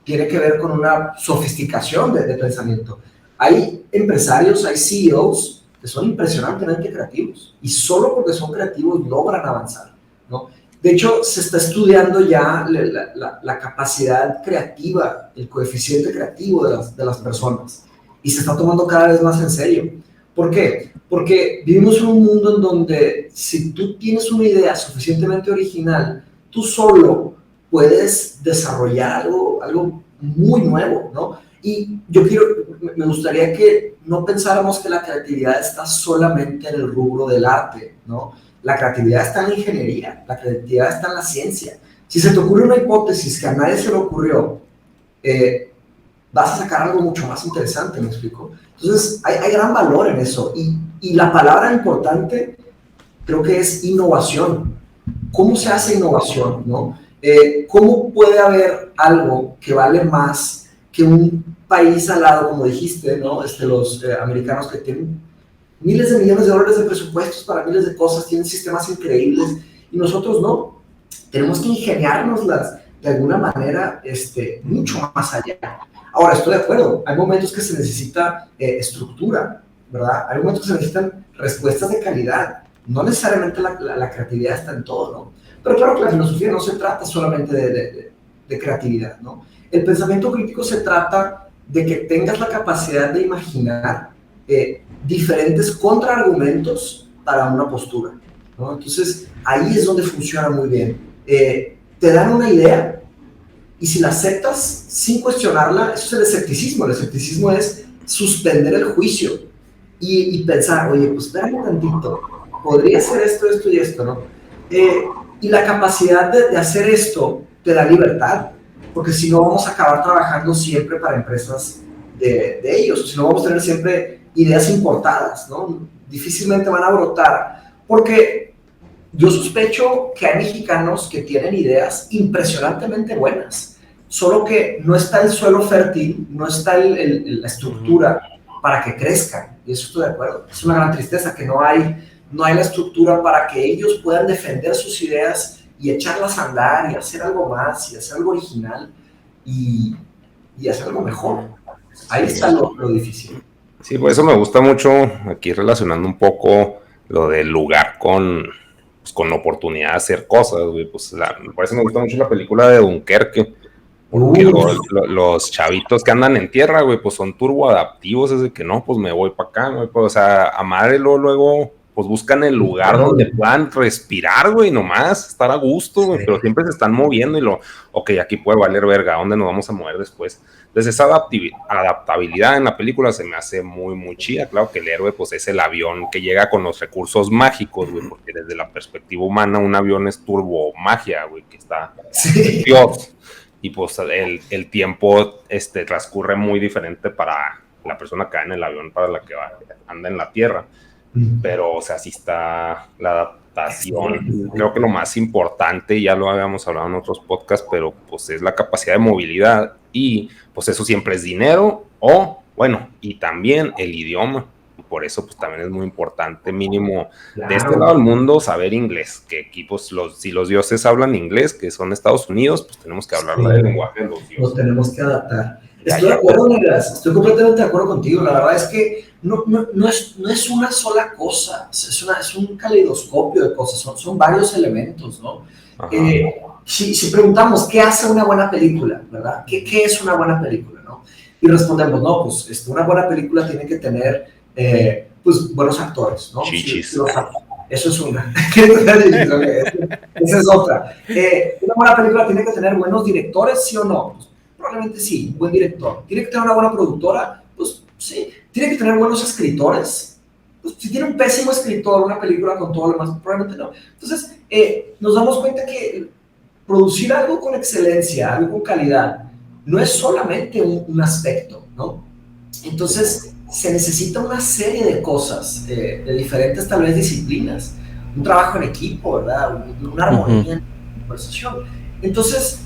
tiene que ver con una sofisticación de pensamiento. Hay empresarios, hay CEOs que son impresionantemente creativos y solo porque son creativos logran avanzar, ¿no? De hecho, se está estudiando ya la capacidad creativa, el coeficiente creativo de las personas y se está tomando cada vez más en serio. ¿Por qué? Porque vivimos en un mundo en donde si tú tienes una idea suficientemente original, tú solo puedes desarrollar algo muy nuevo, ¿no? Y me gustaría que no pensáramos que la creatividad está solamente en el rubro del arte, ¿no? La creatividad está en la ingeniería, la creatividad está en la ciencia. Si se te ocurre una hipótesis que a nadie se le ocurrió, vas a sacar algo mucho más interesante, ¿me explico? Entonces, hay gran valor en eso. Y la palabra importante creo que es innovación. ¿Cómo se hace innovación, no? ¿Cómo puede haber algo que vale más que un país al lado, como dijiste, ¿no? Los americanos que tienen miles de millones de dólares de presupuestos para miles de cosas, tienen sistemas increíbles, y nosotros no. Tenemos que ingeniárnoslas de alguna manera mucho más allá. Ahora, estoy de acuerdo, hay momentos que se necesita estructura, ¿verdad? Hay momentos que se necesitan respuestas de calidad. No necesariamente la creatividad está en todo, ¿no? Pero claro que la filosofía no se trata solamente de creatividad, ¿no? El pensamiento crítico se trata de que tengas la capacidad de imaginar diferentes contraargumentos para una postura, ¿no? Entonces, ahí es donde funciona muy bien. Te dan una idea y si la aceptas sin cuestionarla, eso es el escepticismo. El escepticismo es suspender el juicio y pensar, oye, pues espérame un tantito, podría ser esto, esto y esto, ¿no? Y la capacidad de hacer esto te da libertad, porque si no vamos a acabar trabajando siempre para empresas de ellos, o si no vamos a tener siempre ideas importadas, ¿no? Difícilmente van a brotar, porque yo sospecho que hay mexicanos que tienen ideas impresionantemente buenas, solo que no está el suelo fértil, no está la estructura para que crezcan, y eso estoy de acuerdo. Es una gran tristeza que no hay la estructura para que ellos puedan defender sus ideas y echarlas a andar y hacer algo más, y hacer algo original, y hacer algo mejor. Ahí está lo difícil. Sí, por eso me gusta mucho, aquí relacionando un poco lo del lugar con la oportunidad de hacer cosas, güey. Pues por eso me gusta mucho la película de Dunkerque, porque los chavitos que andan en tierra, güey, pues son turboadaptivos, es de que no, pues me voy para acá, güey, pues, o sea, a madre luego pues buscan el lugar donde puedan respirar, güey, nomás, estar a gusto, güey, pero siempre se están moviendo y ok, aquí puede valer verga, ¿a dónde nos vamos a mover después? Entonces esa adaptabilidad en la película se me hace muy, muy chida. Claro que el héroe, pues, es el avión que llega con los recursos mágicos, güey, porque desde la perspectiva humana un avión es turbo magia, güey, que está Dios. Y pues el tiempo transcurre muy diferente para la persona que va en el avión, para la que anda en la tierra. Pero, o sea, sí está la adaptación. Creo que lo más importante, ya lo habíamos hablado en otros podcasts, pero pues es la capacidad de movilidad y pues eso siempre es dinero y también el idioma, por eso pues también es muy importante, mínimo de este lado del mundo, saber inglés, que aquí pues si los dioses hablan inglés, que son Estados Unidos, pues tenemos que hablar el lenguaje de los dioses. Nos tenemos que adaptar. Estoy de acuerdo, Negas, estoy completamente de acuerdo contigo. La verdad es que no es una sola cosa, es un caleidoscopio de cosas, son varios elementos, ¿no? Si preguntamos qué hace una buena película, ¿verdad? ¿Qué es una buena película, no? Y respondemos, no, pues una buena película tiene que tener pues, buenos actores, ¿no? Chichis. Eso es una. Esa es otra. Una buena película tiene que tener buenos directores, ¿sí o no? Pues, probablemente sí, un buen director. ¿Tiene que tener una buena productora? Pues sí. ¿Tiene que tener buenos escritores? Pues si tiene un pésimo escritor, una película con todo lo demás, probablemente no. Entonces, nos damos cuenta que producir algo con excelencia, algo con calidad, no es solamente un aspecto, ¿no? Entonces, se necesita una serie de cosas, de diferentes tal vez disciplinas, un trabajo en equipo, ¿verdad? Una armonía en la conversación. Entonces,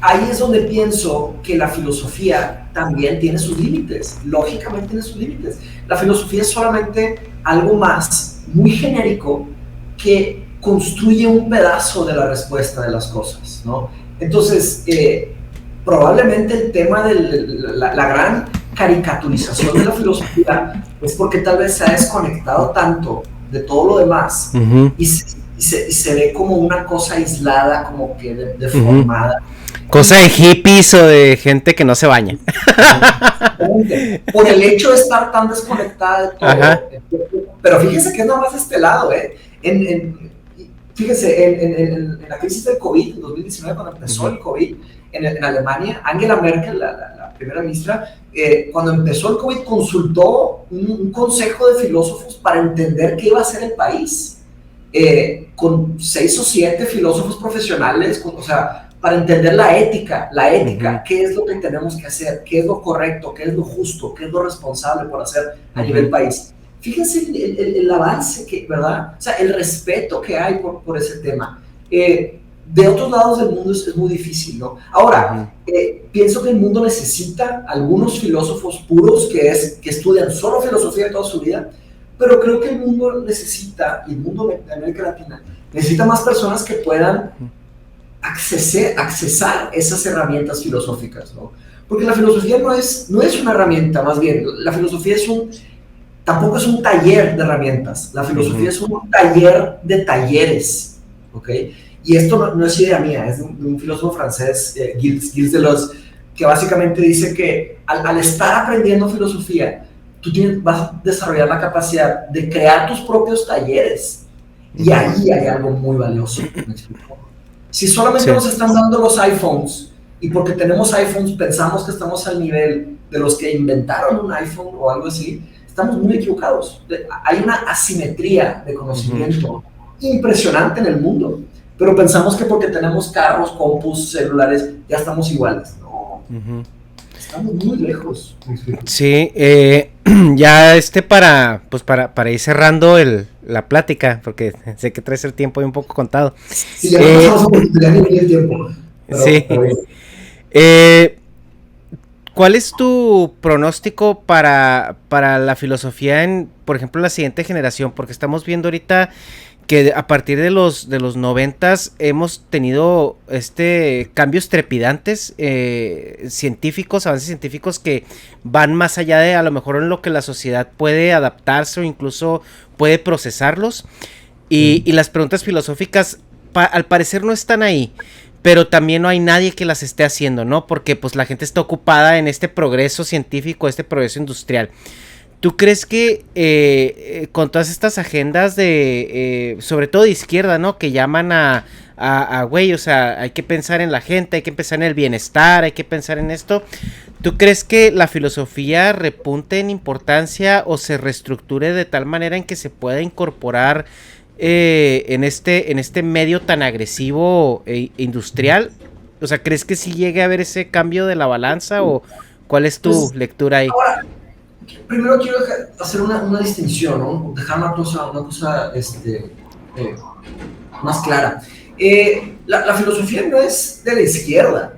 ahí es donde pienso que la filosofía también tiene sus límites, lógicamente tiene sus límites. La filosofía es solamente algo más, muy genérico, que construye un pedazo de la respuesta de las cosas, ¿no? Entonces, probablemente el tema de la gran caricaturización de la filosofía es porque tal vez se ha desconectado tanto de todo lo demás y se ve como una cosa aislada, como que deformada. Cosa de hippies o de gente que no se baña. Por el hecho de estar tan desconectada de todo. Pero fíjese que es nada más de este lado, fíjese, en la crisis del COVID, en 2019, cuando empezó el COVID, en Alemania, Angela Merkel, la primera ministra, cuando empezó el COVID, consultó un consejo de filósofos para entender qué iba a hacer el país, con 6 o 7 filósofos profesionales, o sea, para entender la ética, qué es lo que tenemos que hacer, qué es lo correcto, qué es lo justo, qué es lo responsable por hacer a nivel país. Fíjense el avance, ¿verdad? O sea, el respeto que hay por ese tema. De otros lados del mundo es muy difícil, ¿no? Ahora, pienso que el mundo necesita algunos filósofos puros que estudian solo filosofía toda su vida, pero creo que el mundo necesita, y el mundo de América Latina, necesita más personas que puedan accesar esas herramientas filosóficas, ¿no? Porque la filosofía no es una herramienta, más bien, la filosofía tampoco es un taller de herramientas, la filosofía es un taller de talleres, ¿ok? Y esto no es idea mía, es de un filósofo francés, Gilles Deleuze, que básicamente dice que al estar aprendiendo filosofía, tú vas a desarrollar la capacidad de crear tus propios talleres, y ahí hay algo muy valioso, ¿me explico? Si solamente nos están dando los iPhones, y porque tenemos iPhones pensamos que estamos al nivel de los que inventaron un iPhone o algo así, estamos muy equivocados. Hay una asimetría de conocimiento impresionante en el mundo, pero pensamos que porque tenemos carros, compus, celulares, ya estamos iguales. No, estamos muy lejos. Sí, ya para ir cerrando la plática, porque sé que traes el tiempo ahí un poco contado. Sí, ya no pasamos el tiempo. ¿Cuál es tu pronóstico para la filosofía por ejemplo, la siguiente generación? Porque estamos viendo ahorita que a partir de los 90s hemos tenido cambios trepidantes científicos, avances científicos que van más allá de a lo mejor en lo que la sociedad puede adaptarse o incluso puede procesarlos. Y las preguntas filosóficas al parecer no están ahí, pero también no hay nadie que las esté haciendo, ¿no? Porque pues la gente está ocupada en este progreso científico, este progreso industrial. ¿Tú crees que con todas estas agendas sobre todo de izquierda, ¿no? Que llaman güey, o sea, hay que pensar en la gente, hay que pensar en el bienestar, hay que pensar en esto. ¿Tú crees que la filosofía repunte en importancia o se reestructure de tal manera en que se pueda incorporar en este medio tan agresivo e industrial? O sea, ¿crees que sí llegue a haber ese cambio de la balanza o cuál es tu lectura ahí? Ahora, primero quiero hacer una distinción, ¿no? Dejar una cosa más clara. La filosofía no es de la izquierda.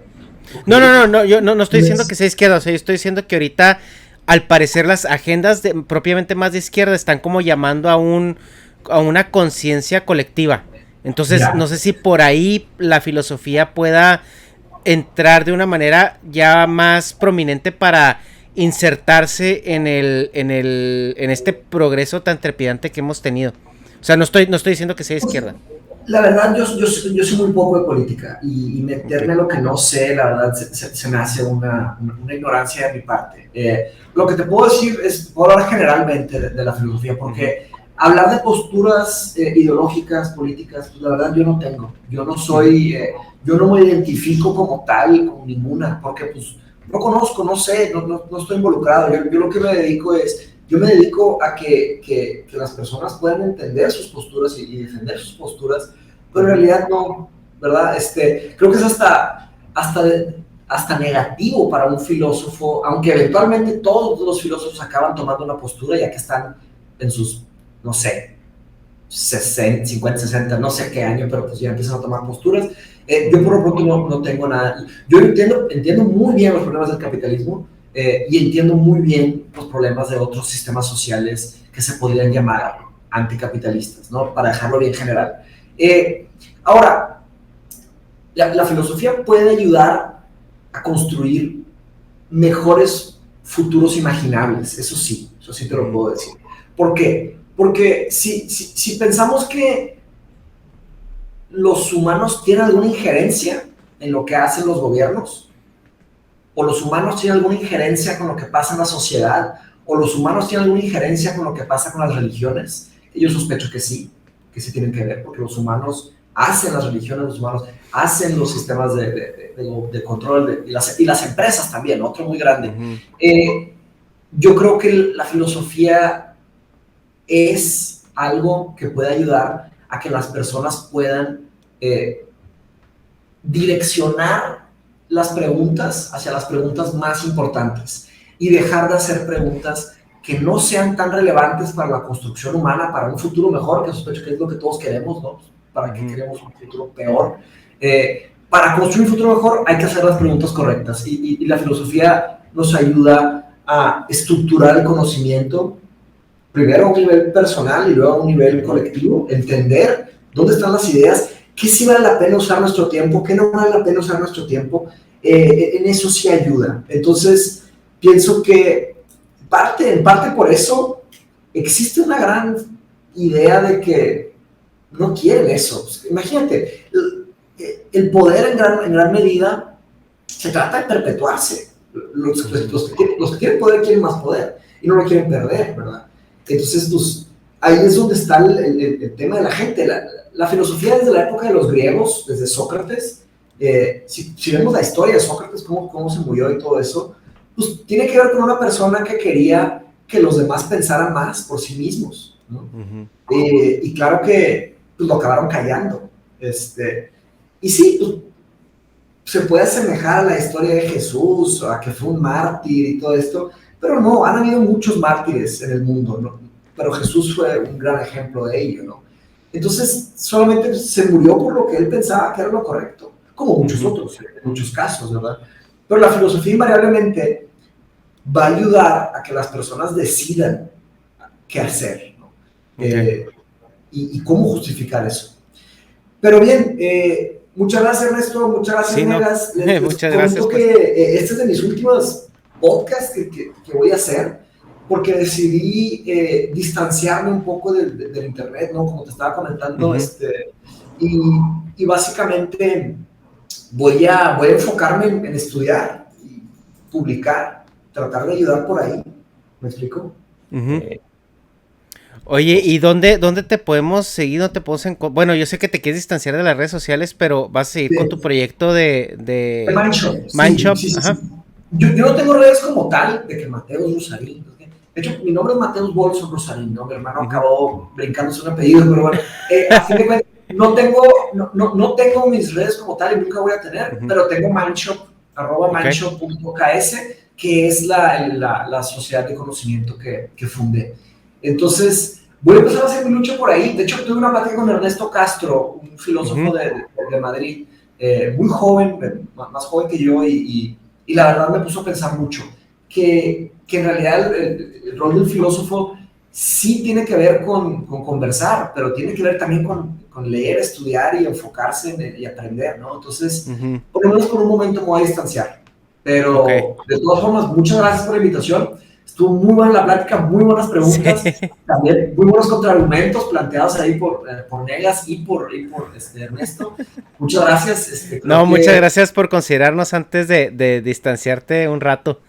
No, yo no estoy diciendo que sea izquierda, o sea, yo estoy diciendo que ahorita al parecer las agendas propiamente más de izquierda están como llamando a una conciencia colectiva. Entonces, no sé si por ahí la filosofía pueda entrar de una manera ya más prominente para insertarse en este progreso tan trepidante que hemos tenido. O sea, no estoy diciendo que sea izquierda. La verdad, yo soy muy poco de política y meterme en lo que no sé, la verdad, se me hace una ignorancia de mi parte. Lo que te puedo decir es, puedo hablar generalmente de la filosofía, porque hablar de posturas ideológicas, políticas, pues la verdad yo no tengo. Yo no soy, yo no me identifico como tal, con ninguna, porque pues no conozco, no sé, no estoy involucrado. Yo lo que me dedico es... Yo me dedico a que las personas puedan entender sus posturas y defender sus posturas, pero en realidad no, ¿verdad? Creo que es hasta negativo para un filósofo, aunque eventualmente todos los filósofos acaban tomando una postura ya que están en sus, no sé, 60, 50, 60, no sé qué año, pero pues ya empiezan a tomar posturas. Yo por lo pronto no tengo nada. Yo entiendo muy bien los problemas del capitalismo, y entiendo muy bien los problemas de otros sistemas sociales que se podrían llamar anticapitalistas, ¿no? Para dejarlo bien general. Ahora, la filosofía puede ayudar a construir mejores futuros imaginables, eso sí te lo puedo decir. ¿Por qué? Porque si pensamos que los humanos tienen alguna injerencia en lo que hacen los gobiernos, o los humanos tienen alguna injerencia con lo que pasa en la sociedad, o los humanos tienen alguna injerencia con lo que pasa con las religiones, yo sospecho que sí tienen que ver, porque los humanos hacen las religiones, los humanos hacen los sistemas de control, y las empresas también, otro muy grande. Yo creo que la filosofía es algo que puede ayudar a que las personas puedan direccionar las preguntas hacia las preguntas más importantes y dejar de hacer preguntas que no sean tan relevantes para la construcción humana, para un futuro mejor, que sospecho que es lo que todos queremos, ¿no? ¿Para qué queremos un futuro peor? Para construir un futuro mejor hay que hacer las preguntas correctas, y la filosofía nos ayuda a estructurar el conocimiento, primero a un nivel personal y luego a un nivel colectivo, entender dónde están las ideas, qué sí vale la pena usar nuestro tiempo, qué no vale la pena usar nuestro tiempo. En eso sí ayuda. Entonces, pienso que en parte por eso existe una gran idea de que no quieren eso. Imagínate, el poder en gran medida se trata de perpetuarse. Los que tienen poder quieren más poder y no lo quieren perder, ¿verdad? Entonces, pues, ahí es donde está el tema de la gente. La filosofía desde la época de los griegos, desde Sócrates, si vemos la historia de Sócrates, cómo se murió y todo eso, pues tiene que ver con una persona que quería que los demás pensaran más por sí mismos, ¿no? Y claro que pues, lo acabaron callando. Y sí, pues, se puede asemejar a la historia de Jesús, a que fue un mártir y todo esto, pero no, han habido muchos mártires en el mundo, ¿no? Pero Jesús fue un gran ejemplo de ello, ¿no? Entonces, solamente se murió por lo que él pensaba que era lo correcto, como muchos otros, en muchos casos, ¿verdad? Pero la filosofía invariablemente va a ayudar a que las personas decidan qué hacer, ¿no? Y cómo justificar eso. Pero bien, muchas gracias, Ernesto, muchas gracias, Negas. Muchas gracias. Que este es de mis últimos podcasts que voy a hacer, porque decidí distanciarme un poco del internet, ¿no? Como te estaba comentando, y básicamente voy a enfocarme en estudiar y publicar, tratar de ayudar por ahí. ¿Me explico? Oye, ¿y dónde te podemos seguir? ¿No te podemos bueno, yo sé que te quieres distanciar de las redes sociales, pero vas a seguir con tu proyecto de Mindshop. Sí. Yo no tengo redes como tal, de que Mateus Rosarín. De hecho, mi nombre es Mateus Bolson Rosarín, ¿no? Mi hermano acabó brincándose un apellido, pero bueno, a fin de cuentas, no tengo mis redes como tal y nunca voy a tener, pero tengo Mindshop, @mindshop.ks, que es la sociedad de conocimiento que fundé. Entonces, voy a empezar a hacer mi lucha por ahí. De hecho, tuve una plática con Ernesto Castro, un filósofo de Madrid, muy joven, más joven que yo, y la verdad me puso a pensar mucho, que que en realidad el rol del filósofo sí tiene que ver con conversar, pero tiene que ver también con leer, estudiar y enfocarse y aprender, ¿no? Entonces, por lo menos por un momento me voy a distanciar. Pero, de todas formas, muchas gracias por la invitación. Estuvo muy buena la plática, muy buenas preguntas, también muy buenos contraargumentos planteados ahí por Negas y por Ernesto. Muchas gracias. Muchas gracias por considerarnos antes de distanciarte un rato.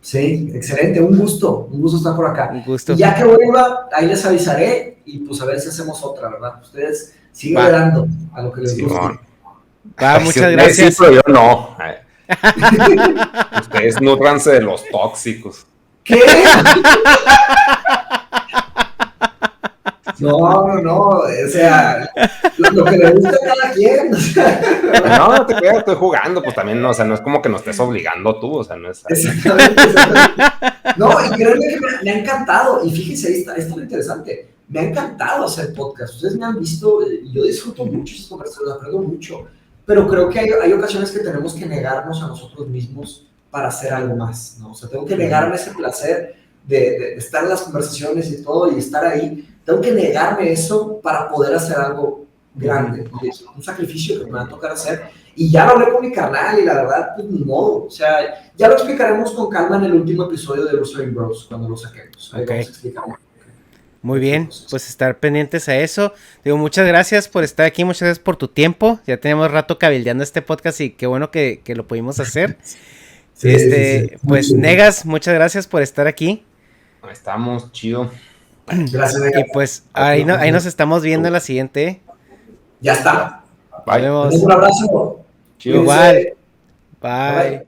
Sí, excelente, un gusto estar por acá. Un gusto. Y ya que vuelva, ahí les avisaré y pues a ver si hacemos otra, ¿verdad? Ustedes siguen dando a lo que les guste. Muchas gracias. Sí, pero yo no. Ustedes nutranse de los tóxicos. ¿Qué? No, o sea, lo que le gusta a cada quien. No te creas, estoy jugando, pues también, no, o sea, no es como que nos estés obligando tú, o sea, no es... Exactamente. No, y créanme que me ha encantado, y fíjense, ahí está lo interesante, me ha encantado hacer podcast, ustedes me han visto, y yo disfruto mucho esas conversaciones, aprendo mucho, pero creo que hay ocasiones que tenemos que negarnos a nosotros mismos para hacer algo más, ¿no? O sea, tengo que negarme ese placer de estar en las conversaciones y todo, y estar ahí. Tengo que negarme eso para poder hacer algo grande. Es un sacrificio que me va a tocar hacer. Y ya lo hablé con mi carnal y la verdad, pues ni modo. O sea, ya lo explicaremos con calma en el último episodio de Rosary Bros. Cuando lo saquemos. Ahí vamos a explicar. Muy bien, pues estar pendientes a eso. Digo, muchas gracias por estar aquí, muchas gracias por tu tiempo. Ya tenemos rato cabildeando este podcast y qué bueno que lo pudimos hacer. Sí. Pues Negas, muchas gracias por estar aquí. Ahí estamos, chido. Gracias, y pues ahí nos estamos viendo en la siguiente. Ya está. Bye. Nos vemos. Un abrazo. Igual. Bye.